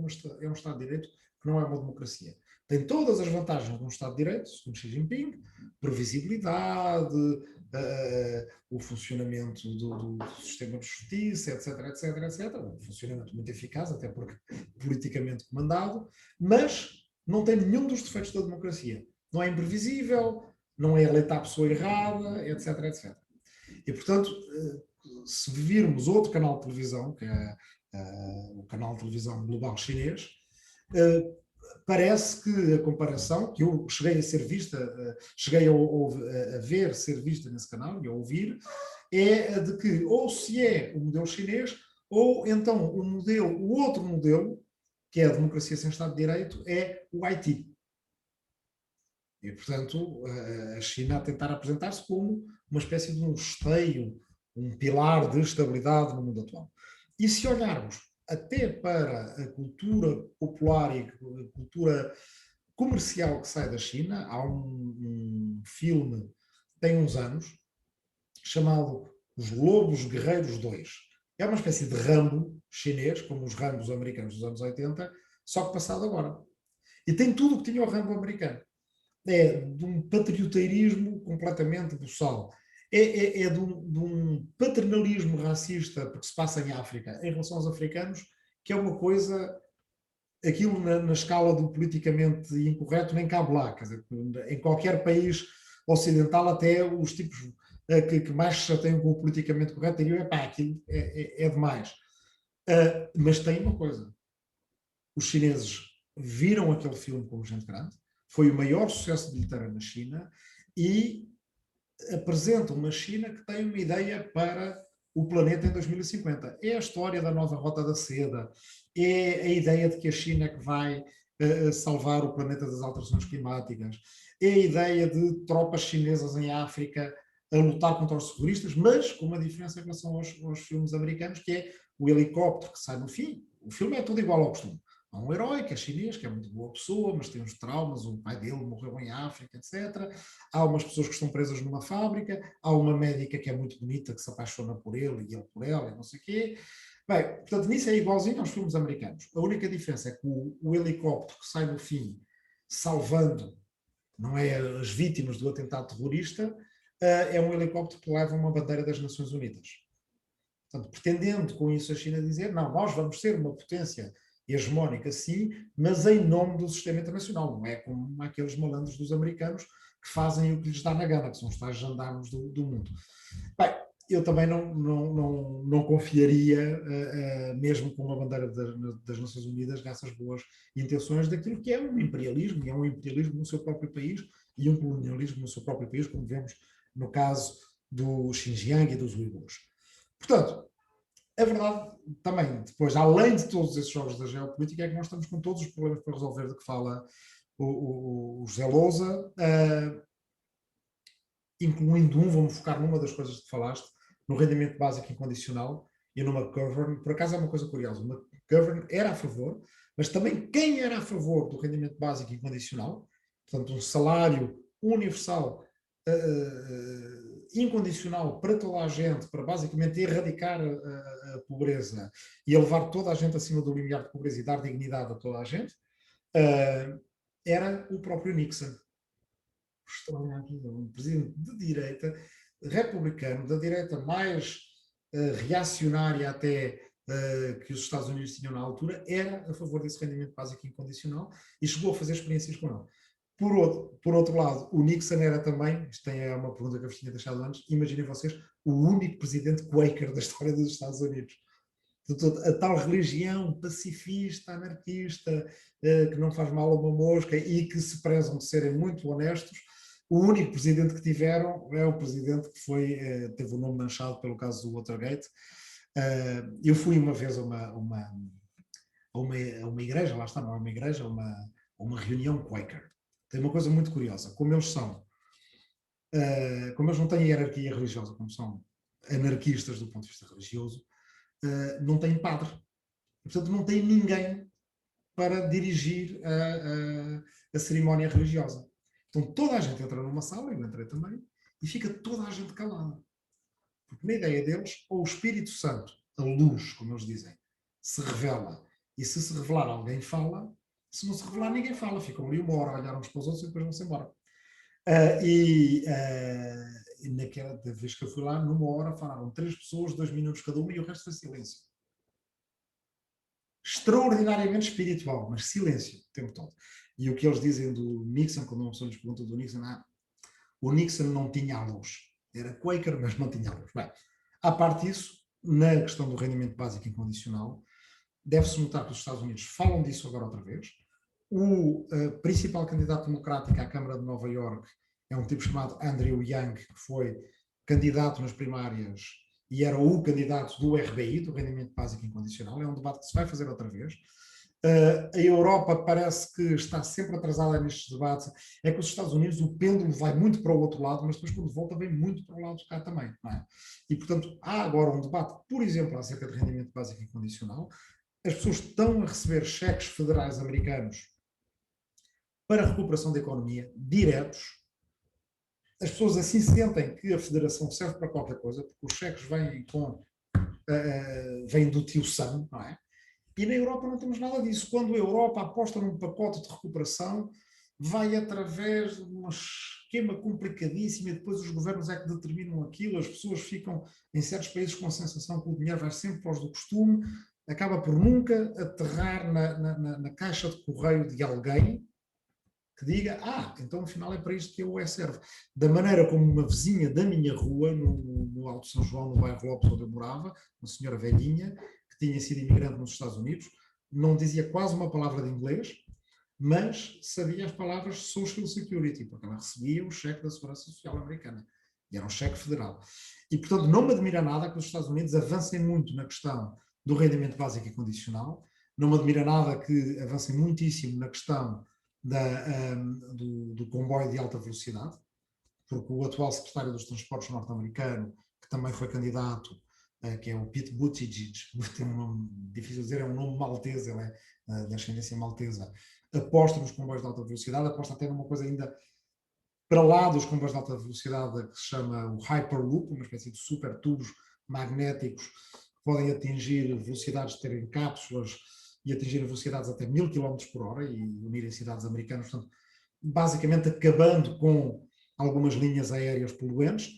um Estado de Direito que não é uma democracia. Tem todas as vantagens de um Estado de Direito, segundo Xi Jinping, previsibilidade, o funcionamento do sistema de justiça, etc, etc, etc. Um funcionamento muito eficaz, até porque politicamente comandado, mas não tem nenhum dos defeitos da democracia. Não é imprevisível, não é eleita a pessoa errada, etc, etc. E, portanto, se virmos outro canal de televisão, que é o canal de televisão global chinês, parece que a comparação, que eu cheguei a ser vista, cheguei a ver ser vista nesse canal e a ouvir, é de que ou se é o modelo chinês, ou então o outro modelo, que é a democracia sem Estado de Direito, é o Haiti. E, portanto, a China a tentar apresentar-se como uma espécie de um esteio, um pilar de estabilidade no mundo atual. E se olharmos até para a cultura popular e a cultura comercial que sai da China, há um filme que tem uns anos, chamado Os Lobos Guerreiros 2. É uma espécie de Rambo chinês, como os Rambos americanos dos anos 80, só que passado agora. E tem tudo o que tinha o Rambo americano. É de um patrioteirismo completamente buçal. É de um paternalismo racista, porque se passa em África, em relação aos africanos, que é uma coisa, aquilo na escala do politicamente incorreto nem cabe lá. Quer dizer, em qualquer país ocidental, até os tipos que mais se chateiam com o politicamente correto diriam, aquilo é demais. Mas tem uma coisa. Os chineses viram aquele filme como gente grande, foi o maior sucesso de bilheteira na China e apresenta uma China que tem uma ideia para o planeta em 2050. É a história da nova rota da seda, é a ideia de que a China é que vai salvar o planeta das alterações climáticas, é a ideia de tropas chinesas em África a lutar contra os terroristas, mas com uma diferença em relação aos filmes americanos, que é o helicóptero que sai no fim. O filme é tudo igual ao costume. Há um herói que é chinês, que é muito boa pessoa, mas tem uns traumas, o pai dele morreu em África, etc. Há umas pessoas que estão presas numa fábrica, há uma médica que é muito bonita, que se apaixona por ele e ele por ela, e não sei o quê. Bem, portanto, nisso é igualzinho aos filmes americanos. A única diferença é que o helicóptero que sai no fim, salvando, não é as vítimas do atentado terrorista, é um helicóptero que leva uma bandeira das Nações Unidas. Portanto, pretendendo com isso a China dizer, não, nós vamos ser uma potência hegemónica, sim, mas em nome do sistema internacional, não é como aqueles malandros dos americanos que fazem o que lhes dá na gana, que são os tais gendarmes do mundo. Bem, eu também não confiaria, mesmo com a bandeira das Nações Unidas, nessas boas intenções daquilo que é um imperialismo, e é um imperialismo no seu próprio país e um colonialismo no seu próprio país, como vemos no caso do Xinjiang e dos Uigures. Portanto, a verdade também, depois, além de todos esses jogos da geopolítica, é que nós estamos com todos os problemas para resolver de que fala o José Lousa, incluindo vou-me focar numa das coisas que falaste, no rendimento básico incondicional e no McGovern. Por acaso é uma coisa curiosa, o McGovern era a favor, mas também quem era a favor do rendimento básico incondicional, portanto um salário universal, incondicional para toda a gente, para basicamente erradicar a pobreza e elevar toda a gente acima do limiar de pobreza e dar dignidade a toda a gente, era o próprio Nixon. Um presidente de direita, republicano, da direita mais reacionária até que os Estados Unidos tinham na altura, era a favor desse rendimento básico incondicional e chegou a fazer experiências com ele. Por outro lado, o Nixon era também, isto é uma pergunta que eu vos tinha deixado antes, imaginem vocês, o único presidente Quaker da história dos Estados Unidos. A tal religião pacifista, anarquista, que não faz mal a uma mosca e que se prezam de serem muito honestos. O único presidente que tiveram é o presidente que teve o nome manchado pelo caso do Watergate. Eu fui uma vez a uma igreja, lá está, não é uma igreja, uma reunião Quaker. Tem uma coisa muito curiosa, como eles não têm hierarquia religiosa, como são anarquistas do ponto de vista religioso, não têm padre. Portanto, não têm ninguém para dirigir a cerimónia religiosa. Então toda a gente entra numa sala, eu entrei também, e fica toda a gente calada. Porque na ideia deles, ou o Espírito Santo, a luz, como eles dizem, se revela, e se revelar alguém fala, se não se revelar ninguém fala, ficam ali uma hora a olhar uns para os outros e depois vão-se embora. E naquela vez que eu fui lá, numa hora falaram 3 pessoas, 2 minutos cada uma, e o resto foi silêncio. Extraordinariamente espiritual, mas silêncio o tempo todo. E o que eles dizem do Nixon, quando uma pessoa lhes pergunta do Nixon, o Nixon não tinha a luz. Era Quaker, mas não tinha a luz. Bem, à parte disso, na questão do rendimento básico incondicional, deve-se notar que os Estados Unidos falam disso agora outra vez. O principal candidato democrático à Câmara de Nova Iorque é um tipo chamado Andrew Yang, que foi candidato nas primárias e era o candidato do RBI, do Rendimento Básico Incondicional. É um debate que se vai fazer outra vez. A Europa parece que está sempre atrasada nestes debates. É que os Estados Unidos, o pêndulo vai muito para o outro lado, mas depois quando volta vem muito para o lado de cá também. Não é? E, portanto, há agora um debate, por exemplo, acerca de rendimento básico incondicional. As pessoas estão a receber cheques federais americanos para a recuperação da economia, diretos. As pessoas assim sentem que a federação serve para qualquer coisa, porque os cheques vêm do tio Sam, não é? E na Europa não temos nada disso. Quando a Europa aposta num pacote de recuperação, vai através de um esquema complicadíssimo e depois os governos é que determinam aquilo, as pessoas ficam em certos países com a sensação que o dinheiro vai sempre para os do costume, acaba por nunca aterrar na caixa de correio de alguém que diga, então afinal é para isto que eu serve. Da maneira como uma vizinha da minha rua, no Alto São João, no bairro Lopes, onde eu morava, uma senhora velhinha, que tinha sido imigrante nos Estados Unidos, não dizia quase uma palavra de inglês, mas sabia as palavras Social Security, porque ela recebia o cheque da Segurança Social americana. E era um cheque federal. E, portanto, não me admira nada que os Estados Unidos avancem muito na questão do rendimento básico incondicional, não me admira nada que avancem muitíssimo na questão do comboio de alta velocidade, porque o atual secretário dos Transportes norte-americano, que também foi candidato, que é o Pete Buttigieg, tem um nome difícil de dizer, é um nome maltese, ele é da ascendência maltesa, aposta nos comboios de alta velocidade, aposta até numa coisa ainda para lá dos comboios de alta velocidade que se chama o Hyperloop, uma espécie de super tubos magnéticos que podem atingir velocidades de terem cápsulas e atingir velocidades até 1000 km por hora e unirem cidades americanas, portanto, basicamente acabando com algumas linhas aéreas poluentes.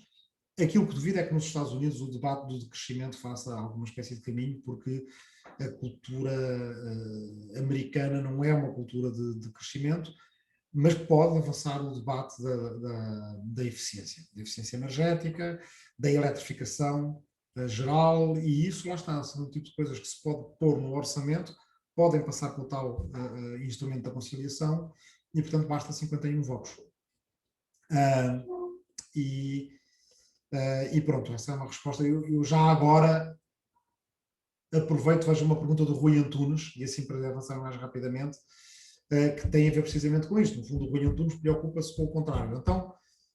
Aquilo que duvido é que nos Estados Unidos o debate do decrescimento faça alguma espécie de caminho, porque a cultura americana não é uma cultura de crescimento, mas pode avançar o debate da eficiência energética, da eletrificação geral, e isso lá está, são um tipo de coisas que se pode pôr no orçamento, podem passar pelo tal instrumento da conciliação, e portanto basta 51 votos. E pronto, essa é uma resposta. Eu já agora aproveito, vejo uma pergunta do Rui Antunes, e assim para avançar mais rapidamente, que tem a ver precisamente com isto. No fundo, o Rui Antunes preocupa-se com o contrário. Então,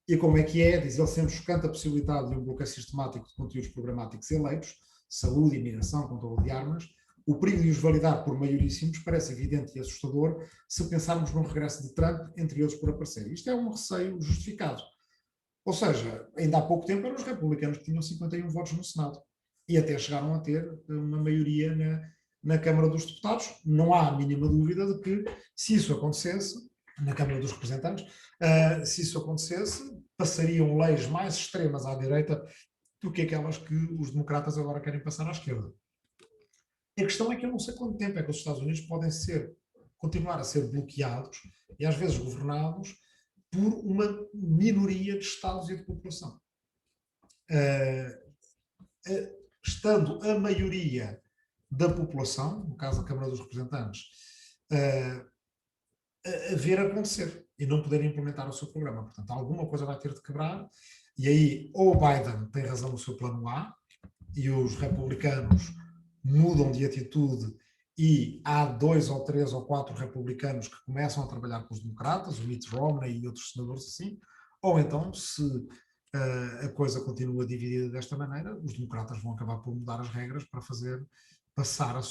e como é que é? Diz ele, sendo chocante a possibilidade de um bloqueio sistemático de conteúdos programáticos eleitos, saúde, imigração, controle de armas, o perigo de os validar por maioríssimos parece evidente e assustador se pensarmos num regresso de Trump, entre outros, por aparecer. Isto é um receio justificado. Ou seja, ainda há pouco tempo eram os republicanos que tinham 51 votos no Senado e até chegaram a ter uma maioria na Câmara dos Deputados. Não há a mínima dúvida de que, se isso acontecesse, na Câmara dos Representantes, se isso acontecesse, passariam leis mais extremas à direita do que aquelas que os democratas agora querem passar à esquerda. A questão é que eu não sei quanto tempo é que os Estados Unidos podem continuar a ser bloqueados e às vezes governados por uma minoria de Estados e de população. Estando a maioria da população, no caso da Câmara dos Representantes, a ver acontecer e não poderem implementar o seu programa. Portanto, alguma coisa vai ter de quebrar, e aí ou o Biden tem razão no seu plano A e os republicanos mudam de atitude e há 2 ou 3 ou 4 republicanos que começam a trabalhar com os democratas, o Mitt Romney e outros senadores assim, ou então, se a coisa continua dividida desta maneira, os democratas vão acabar por mudar as regras para fazer passar o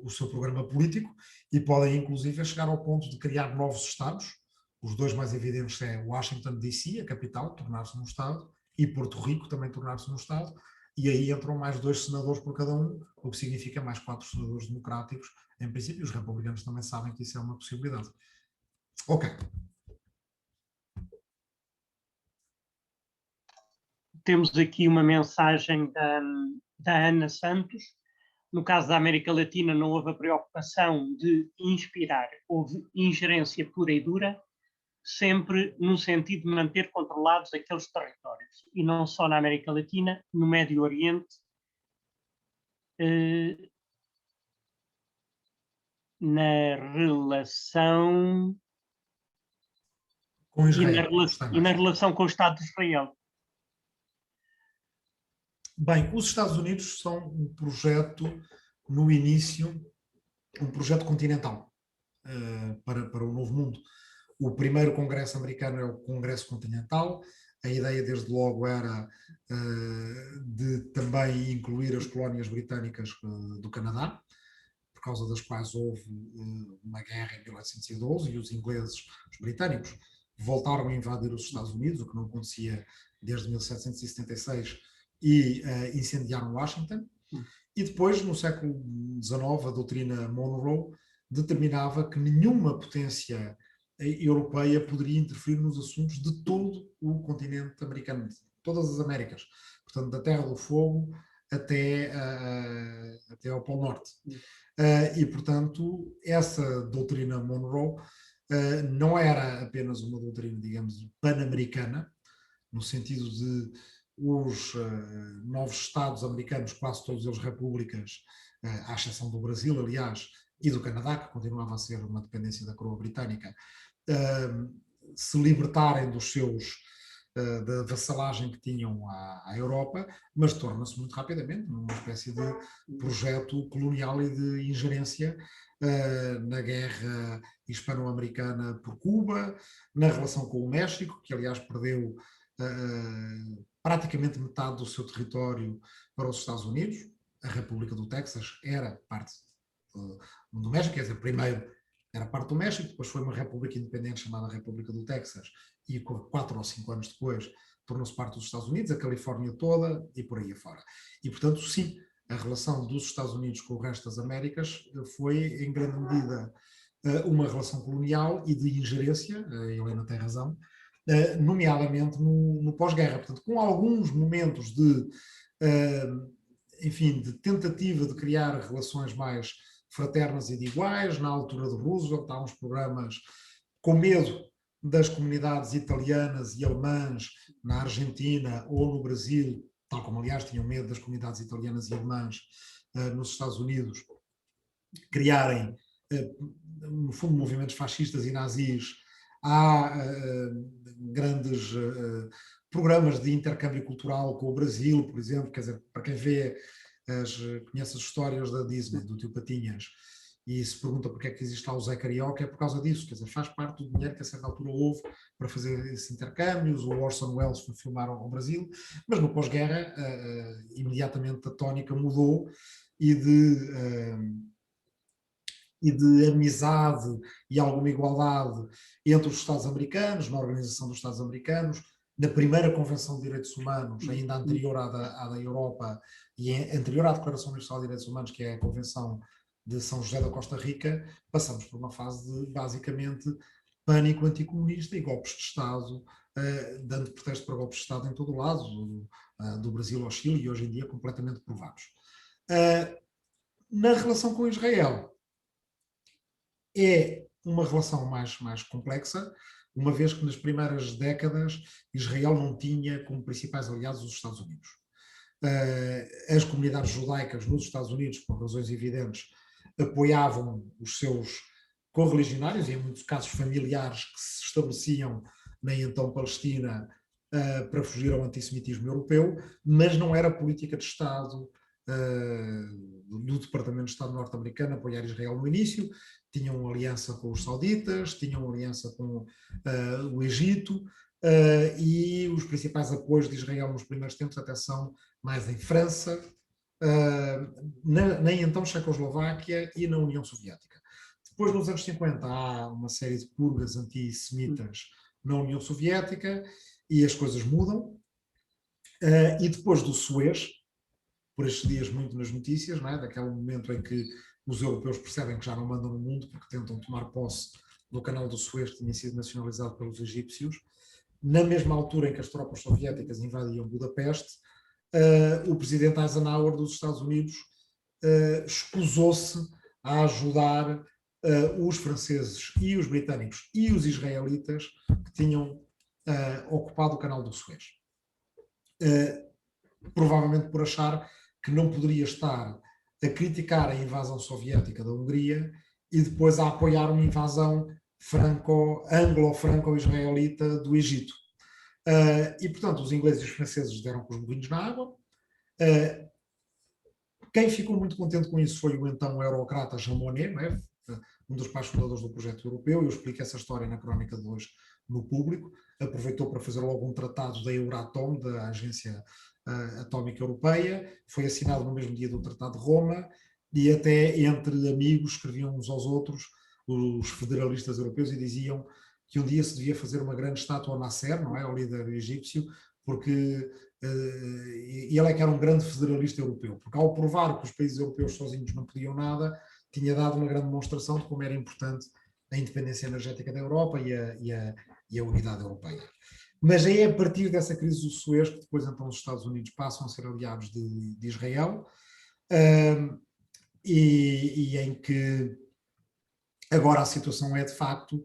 seu programa político, e podem inclusive chegar ao ponto de criar novos estados. Os 2 mais evidentes é Washington DC, a capital, tornar-se um estado, e Porto Rico também tornar-se um estado, e aí entram mais 2 senadores por cada um, o que significa mais 4 senadores democráticos. Em princípio, os republicanos também sabem que isso é uma possibilidade. Ok. Temos aqui uma mensagem da Ana Santos. No caso da América Latina, não houve a preocupação de inspirar, houve ingerência pura e dura, sempre no sentido de manter controlados aqueles territórios. E não só na América Latina, no Médio Oriente, na relação com Israel, e na relação com o Estado de Israel. Bem, os Estados Unidos são um projeto, no início, um projeto continental para o novo mundo. O primeiro Congresso americano é o Congresso Continental. A ideia, desde logo, era de também incluir as colónias britânicas do Canadá, por causa das quais houve uma guerra em 1812, e os ingleses, os britânicos, voltaram a invadir os Estados Unidos, o que não acontecia desde 1776, e incendiaram Washington. E depois, no século XIX, a doutrina Monroe determinava que nenhuma potência europeia poderia interferir nos assuntos de todo o continente americano, de todas as Américas. Portanto, da Terra do Fogo até ao Polo Norte. E, portanto, essa doutrina Monroe não era apenas uma doutrina, digamos, pan-americana, no sentido de os novos Estados americanos, quase todos eles repúblicas, à exceção do Brasil, aliás, e do Canadá, que continuava a ser uma dependência da coroa britânica, se libertarem dos seus, da vassalagem que tinham à Europa, mas torna-se muito rapidamente numa espécie de projeto colonial e de ingerência na guerra hispano-americana por Cuba, na relação com o México, que aliás perdeu praticamente metade do seu território para os Estados Unidos. A República do Texas era parte do México, quer dizer, primeiro era parte do México, depois foi uma república independente chamada República do Texas, e 4 ou 5 anos depois tornou-se parte dos Estados Unidos, a Califórnia toda e por aí afora. E, portanto, sim, a relação dos Estados Unidos com o resto das Américas foi, em grande medida, uma relação colonial e de ingerência, a Helena tem razão, nomeadamente no pós-guerra. Portanto, com alguns momentos de, enfim, de tentativa de criar relações mais fraternas e de iguais. Na altura de Roosevelt, há uns programas com medo das comunidades italianas e alemãs na Argentina ou no Brasil, tal como, aliás, tinham medo das comunidades italianas e alemãs nos Estados Unidos, criarem, no fundo, movimentos fascistas e nazis. Há grandes programas de intercâmbio cultural com o Brasil, por exemplo, quer dizer, para quem vê, conhece as histórias da Disney, do Tio Patinhas, e se pergunta porque é que existe lá o Zé Carioca, é por causa disso, quer dizer, faz parte do dinheiro que a certa altura houve para fazer esses intercâmbios. O Orson Welles foi filmar ao Brasil, mas no pós-guerra, imediatamente a tónica mudou e de amizade e alguma igualdade entre os Estados americanos, na Organização dos Estados Americanos, na primeira Convenção de Direitos Humanos, ainda anterior à da Europa e anterior à Declaração Universal de Direitos Humanos, que é a Convenção de São José da Costa Rica, passamos por uma fase de, basicamente, pânico anticomunista e golpes de Estado, dando pretexto para golpes de Estado em todo o lado, do Brasil ao Chile, e hoje em dia completamente provados. Na relação com Israel, é uma relação mais complexa, uma vez que nas primeiras décadas Israel não tinha como principais aliados os Estados Unidos. As comunidades judaicas nos Estados Unidos, por razões evidentes, apoiavam os seus correligionários, e em muitos casos familiares, que se estabeleciam na então Palestina para fugir ao antissemitismo europeu, mas não era política de Estado do Departamento de Estado norte-americano apoiar Israel no início. Tinham aliança com os sauditas, tinham aliança com o Egito, e os principais apoios de Israel nos primeiros tempos até são mais em França, na então Checoslováquia e na União Soviética. Depois, nos anos 50, há uma série de purgas antissemitas na União Soviética e as coisas mudam. E depois do Suez, por estes dias muito nas notícias, não é? Daquele momento em que os europeus percebem que já não mandam no mundo porque tentam tomar posse do canal do Suez, que tinha sido nacionalizado pelos egípcios. Na mesma altura em que as tropas soviéticas invadiam Budapeste, o presidente Eisenhower dos Estados Unidos escusou-se a ajudar os franceses e os britânicos e os israelitas que tinham ocupado o canal do Suez. Provavelmente por achar que não poderia estar a criticar a invasão soviética da Hungria e depois a apoiar uma invasão anglo-franco-israelita do Egito. E, portanto, os ingleses e os franceses deram com os bolinhos na água. Quem ficou muito contente com isso foi o então eurocrata Jean Monnet, não é? Um dos pais fundadores do projeto europeu. Eu explico essa história na Crónica de hoje no Público. Aproveitou para fazer logo um tratado da Euratom, da Agência Atómica Europeia. Foi assinado no mesmo dia do Tratado de Roma, e até entre amigos escreviam uns aos outros, os federalistas europeus, e diziam que um dia se devia fazer uma grande estátua ao Nasser, não é, ao líder egípcio, porque ele é que era um grande federalista europeu, porque ao provar que os países europeus sozinhos não podiam nada, tinha dado uma grande demonstração de como era importante a independência energética da Europa e a unidade europeia. Mas é a partir dessa crise do Suez que depois então os Estados Unidos passam a ser aliados de Israel, e em que agora a situação é de facto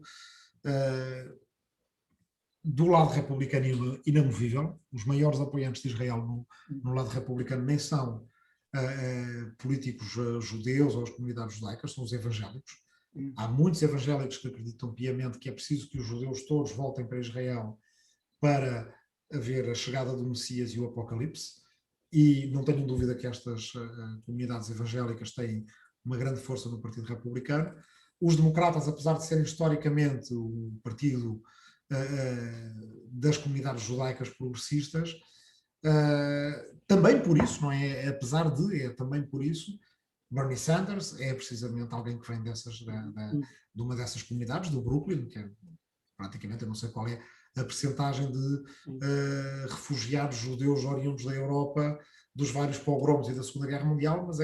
do lado republicano inamovível. Os maiores apoiantes de Israel no lado republicano nem são políticos judeus ou as comunidades judaicas, são os evangélicos. Há muitos evangélicos que acreditam piamente que é preciso que os judeus todos voltem para Israel para haver a chegada do Messias e o Apocalipse, e não tenho dúvida que estas comunidades evangélicas têm uma grande força no Partido Republicano. Os democratas, apesar de serem historicamente o partido das comunidades judaicas progressistas, também por isso, não é? Apesar de, é também por isso, Bernie Sanders é precisamente alguém que vem de uma dessas comunidades, do Brooklyn, que é praticamente, eu não sei qual é a percentagem de refugiados judeus oriundos da Europa, dos vários pogroms e da Segunda Guerra Mundial, mas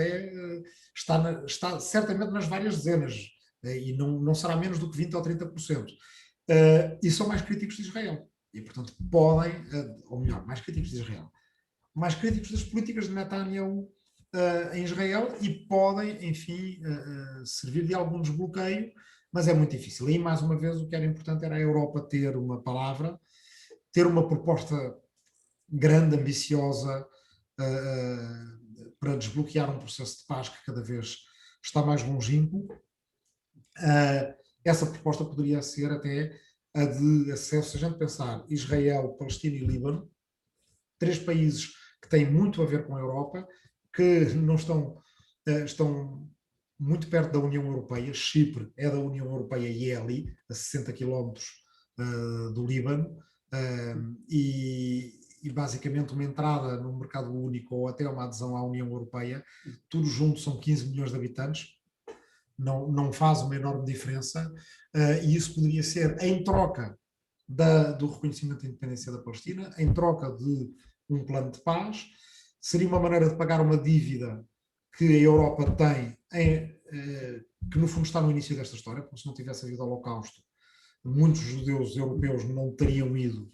está certamente nas várias dezenas, e não será menos do que 20% ou 30%. E são mais críticos de Israel. E, portanto, podem, ou melhor, mais críticos de Israel, mais críticos das políticas de Netanyahu em Israel e podem, enfim, servir de algum desbloqueio, mas é muito difícil. E, mais uma vez, o que era importante era a Europa ter uma palavra, ter uma proposta grande, ambiciosa, para desbloquear um processo de paz que cada vez está mais longínquo. Essa proposta poderia ser até a de acesso, se a gente pensar Israel, Palestina e Líbano, 3 países que têm muito a ver com a Europa, que não estão muito perto da União Europeia. Chipre é da União Europeia e é ali, a 60 quilómetros do Líbano, e basicamente uma entrada no mercado único ou até uma adesão à União Europeia, tudo junto são 15 milhões de habitantes, não faz uma enorme diferença, e isso poderia ser em troca do reconhecimento da independência da Palestina, em troca de um plano de paz, seria uma maneira de pagar uma dívida que a Europa tem, que no fundo está no início desta história, porque se não tivesse havido o Holocausto, muitos judeus europeus não teriam ido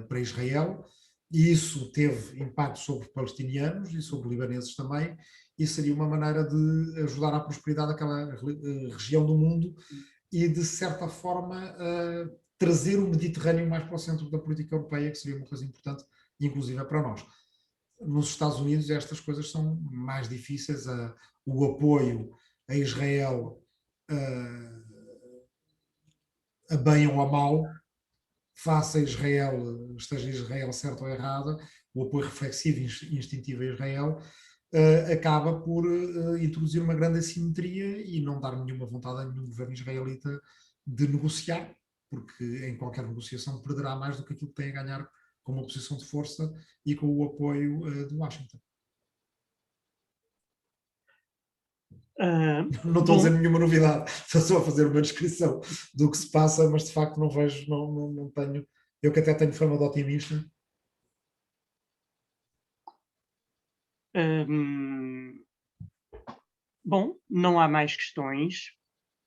para Israel, e isso teve impacto sobre palestinianos e sobre libaneses também, e seria uma maneira de ajudar à prosperidade daquela região do mundo e, de certa forma, trazer o Mediterrâneo mais para o centro da política europeia, que seria uma coisa importante, inclusive para nós. Nos Estados Unidos estas coisas são mais difíceis, o apoio a Israel, a bem ou a mal, faça Israel, esteja Israel certo ou errada, o apoio reflexivo e instintivo a Israel, acaba por introduzir uma grande assimetria e não dar nenhuma vontade a nenhum governo israelita de negociar, porque em qualquer negociação perderá mais do que aquilo que tem a ganhar com uma posição de força e com o apoio de Washington. Não estou a dizer nenhuma novidade, estou só a fazer uma descrição do que se passa, mas de facto não vejo, não tenho, eu que até tenho fama de otimista. Bom, não há mais questões.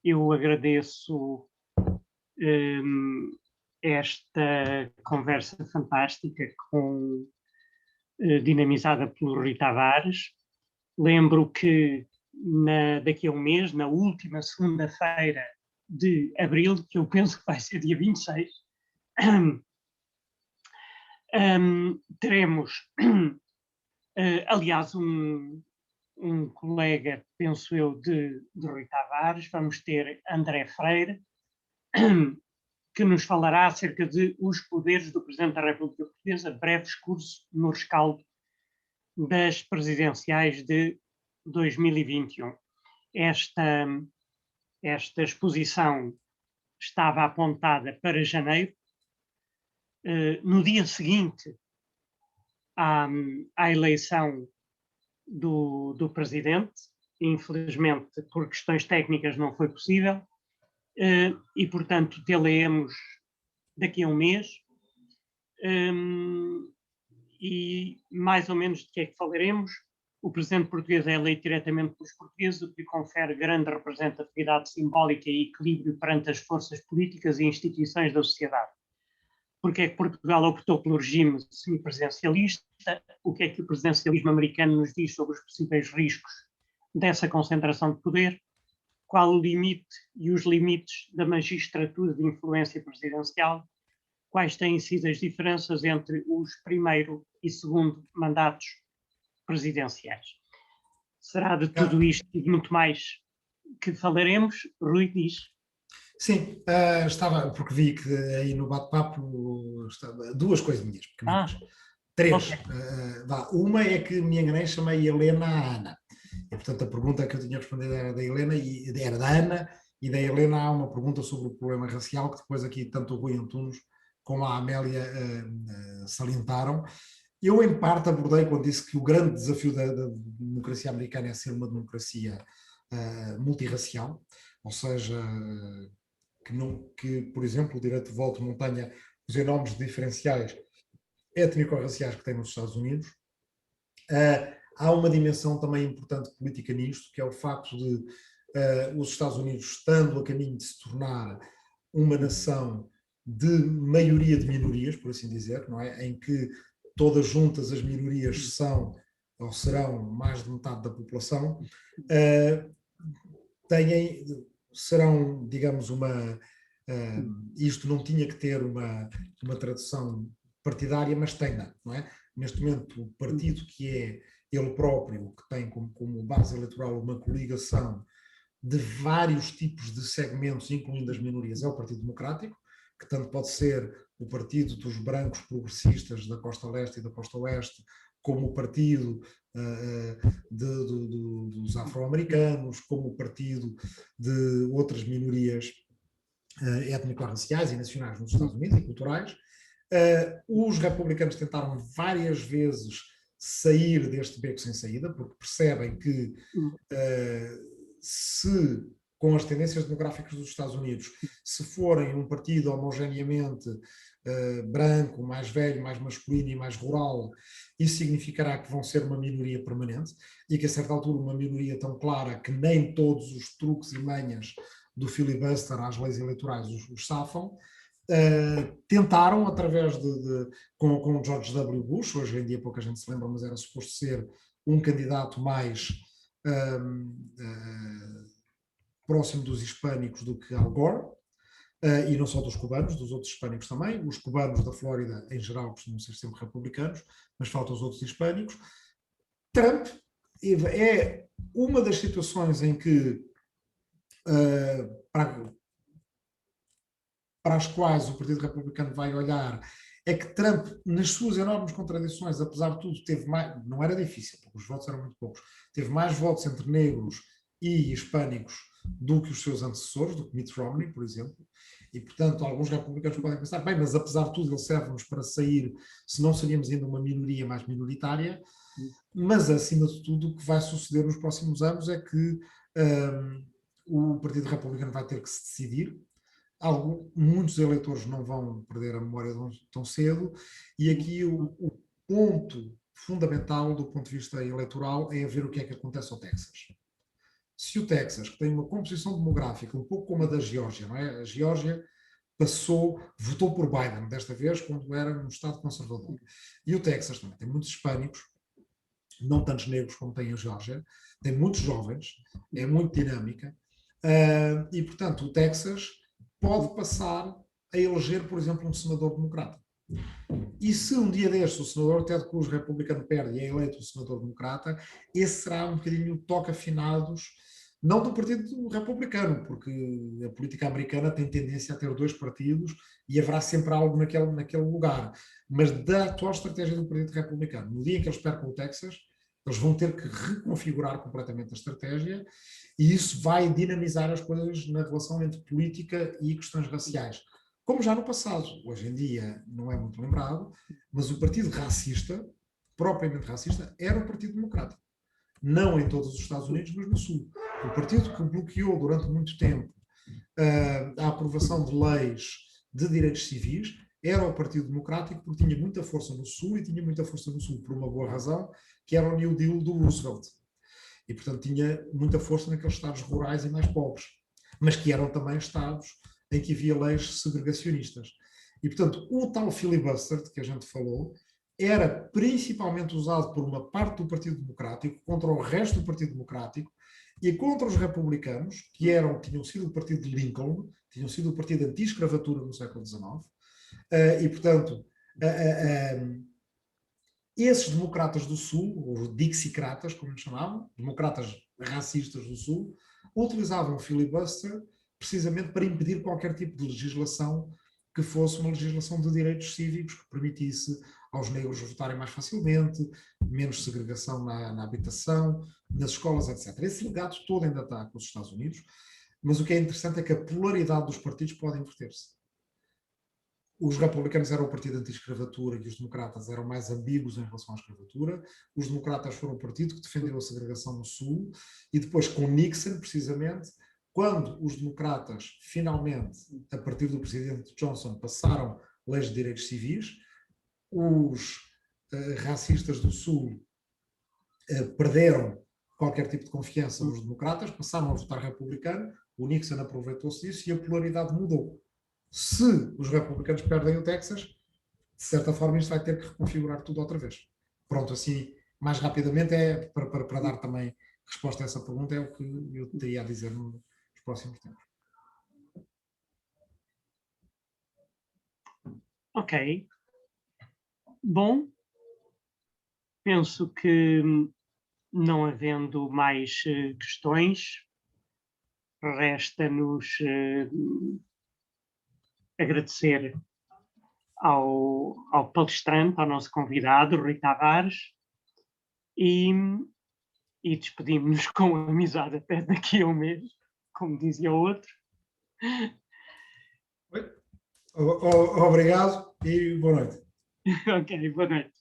Eu agradeço esta conversa fantástica dinamizada pelo Rui Tavares. Lembro que daqui a um mês, na última segunda-feira de abril, que eu penso que vai ser dia 26, teremos, aliás, um colega, penso eu, de Rui Tavares. Vamos ter André Freire, que nos falará acerca de os poderes do Presidente da República Portuguesa, breve discurso no rescaldo das presidenciais de 2021. Esta exposição estava apontada para janeiro. No dia seguinte à eleição do presidente, infelizmente por questões técnicas não foi possível, e portanto tê-la-emos daqui a um mês, e mais ou menos de que é que falaremos. O presidente português é eleito diretamente pelos portugueses, o que confere grande representatividade simbólica e equilíbrio perante as forças políticas e instituições da sociedade. Porque é que Portugal optou pelo regime semipresidencialista? O que é que o presidencialismo americano nos diz sobre os possíveis riscos dessa concentração de poder? Qual o limite e os limites da magistratura de influência presidencial? Quais têm sido as diferenças entre os primeiro e segundo mandatos presidenciais? Será de tudo isto e de muito mais que falaremos. Rui, diz. Sim, estava, porque vi que aí no bate-papo estava duas coisinhas pequeninas. Três. Okay. Uma é que me enganei, chamei Helena a Ana. E, portanto, a pergunta que eu tinha respondido era da Helena, era da Ana, e da Helena há uma pergunta sobre o problema racial, que depois aqui tanto o Rui Antunes como a Amélia salientaram. Eu, em parte, abordei quando disse que o grande desafio da democracia americana é ser uma democracia multirracial, ou seja, que, por exemplo, o direito de voto não tenha os enormes diferenciais étnico-raciais que tem nos Estados Unidos. Há uma dimensão também importante política nisto, que é o facto de os Estados Unidos, estando a caminho de se tornar uma nação de maioria de minorias, por assim dizer, não é? Em que todas juntas as minorias são ou serão mais de metade da população, serão, digamos, isto não tinha que ter uma tradução partidária, mas tem, não é? Neste momento, o partido que é ele próprio, que tem como base eleitoral uma coligação de vários tipos de segmentos, incluindo as minorias, é o Partido Democrático, que tanto pode ser o partido dos brancos progressistas da costa leste e da costa oeste, como o partido dos afro-americanos, como o partido de outras minorias étnico-raciais e nacionais nos Estados Unidos e culturais. Os republicanos tentaram várias vezes sair deste beco sem saída, porque percebem que se, com as tendências demográficas dos Estados Unidos, se forem um partido homogeneamente branco, mais velho, mais masculino e mais rural, isso significará que vão ser uma minoria permanente e que a certa altura uma minoria tão clara que nem todos os truques e manhas do filibuster às leis eleitorais os safam. Tentaram, através com George W. Bush, hoje em dia pouca gente se lembra, mas era suposto ser um candidato mais próximo dos hispânicos do que Al Gore, e não só dos cubanos, dos outros hispânicos também. Os cubanos da Flórida, em geral, costumam ser sempre republicanos, mas faltam os outros hispânicos. Trump é uma das situações em que, para as quais o Partido Republicano vai olhar, é que Trump, nas suas enormes contradições, apesar de tudo, teve mais, não era difícil, porque os votos eram muito poucos, teve mais votos entre negros e hispânicos do que os seus antecessores, do que Mitt Romney, por exemplo, e, portanto, alguns republicanos podem pensar, bem, mas apesar de tudo ele serve-nos para sair, se não seríamos ainda uma minoria mais minoritária, mas, acima de tudo, o que vai suceder nos próximos anos é que o Partido Republicano vai ter que se decidir. Muitos eleitores não vão perder a memória tão cedo, e aqui o ponto fundamental do ponto de vista eleitoral é ver o que é que acontece ao Texas. Se o Texas, que tem uma composição demográfica um pouco como a da Geórgia, não é? A Geórgia votou por Biden desta vez quando era um estado conservador. E o Texas também tem muitos hispânicos, não tantos negros como tem a Geórgia, tem muitos jovens, é muito dinâmica, e portanto o Texas pode passar a eleger, por exemplo, um senador democrata. E se um dia deste o senador Ted Cruz, republicano, perde e é eleito um senador democrata, esse será um bocadinho o toque afinados, não do Partido Republicano, porque a política americana tem tendência a ter dois partidos e haverá sempre algo naquele lugar, mas da atual estratégia do Partido Republicano. No dia em que eles percam o Texas, eles vão ter que reconfigurar completamente a estratégia, e isso vai dinamizar as coisas na relação entre política e questões raciais. Como já no passado, hoje em dia não é muito lembrado, mas o partido racista, propriamente racista, era o Partido Democrático. Não em todos os Estados Unidos, mas no Sul. O partido que bloqueou durante muito tempo a aprovação de leis de direitos civis era o Partido Democrático, porque tinha muita força no Sul, e tinha muita força no Sul por uma boa razão, que era o New Deal do Roosevelt. E, portanto, tinha muita força naqueles estados rurais e mais pobres, mas que eram também estados em que havia leis segregacionistas. E, portanto, o tal filibuster de que a gente falou era principalmente usado por uma parte do Partido Democrático contra o resto do Partido Democrático e contra os republicanos, que tinham sido o partido de Lincoln, tinham sido o partido anti-escravatura no século XIX, e, portanto, esses democratas do Sul, os dixicratas, como eles chamavam, democratas racistas do Sul, utilizavam o filibuster precisamente para impedir qualquer tipo de legislação que fosse uma legislação de direitos cívicos que permitisse aos negros votarem mais facilmente, menos segregação na habitação, nas escolas, etc. Esse legado todo ainda está com os Estados Unidos, mas o que é interessante é que a polaridade dos partidos pode inverter-se. Os republicanos eram o partido anti-escravatura e os democratas eram mais ambíguos em relação à escravatura. Os democratas foram o partido que defendeu a segregação no Sul, e depois com Nixon, precisamente, quando os democratas finalmente, a partir do presidente Johnson, passaram leis de direitos civis, os racistas do Sul perderam qualquer tipo de confiança nos democratas, passaram a votar republicano, o Nixon aproveitou-se disso e a polaridade mudou. Se os republicanos perdem o Texas, de certa forma isto vai ter que reconfigurar tudo outra vez. Pronto, assim, mais rapidamente, para dar também resposta a essa pergunta, é o que eu teria a dizer nos próximos tempos. Ok. Bom, penso que não havendo mais questões, resta-nos agradecer ao palestrante, ao nosso convidado, Rui Tavares, e despedimos-nos com amizade até daqui a um mês, como dizia o outro. Obrigado e boa noite. Ok, boa noite.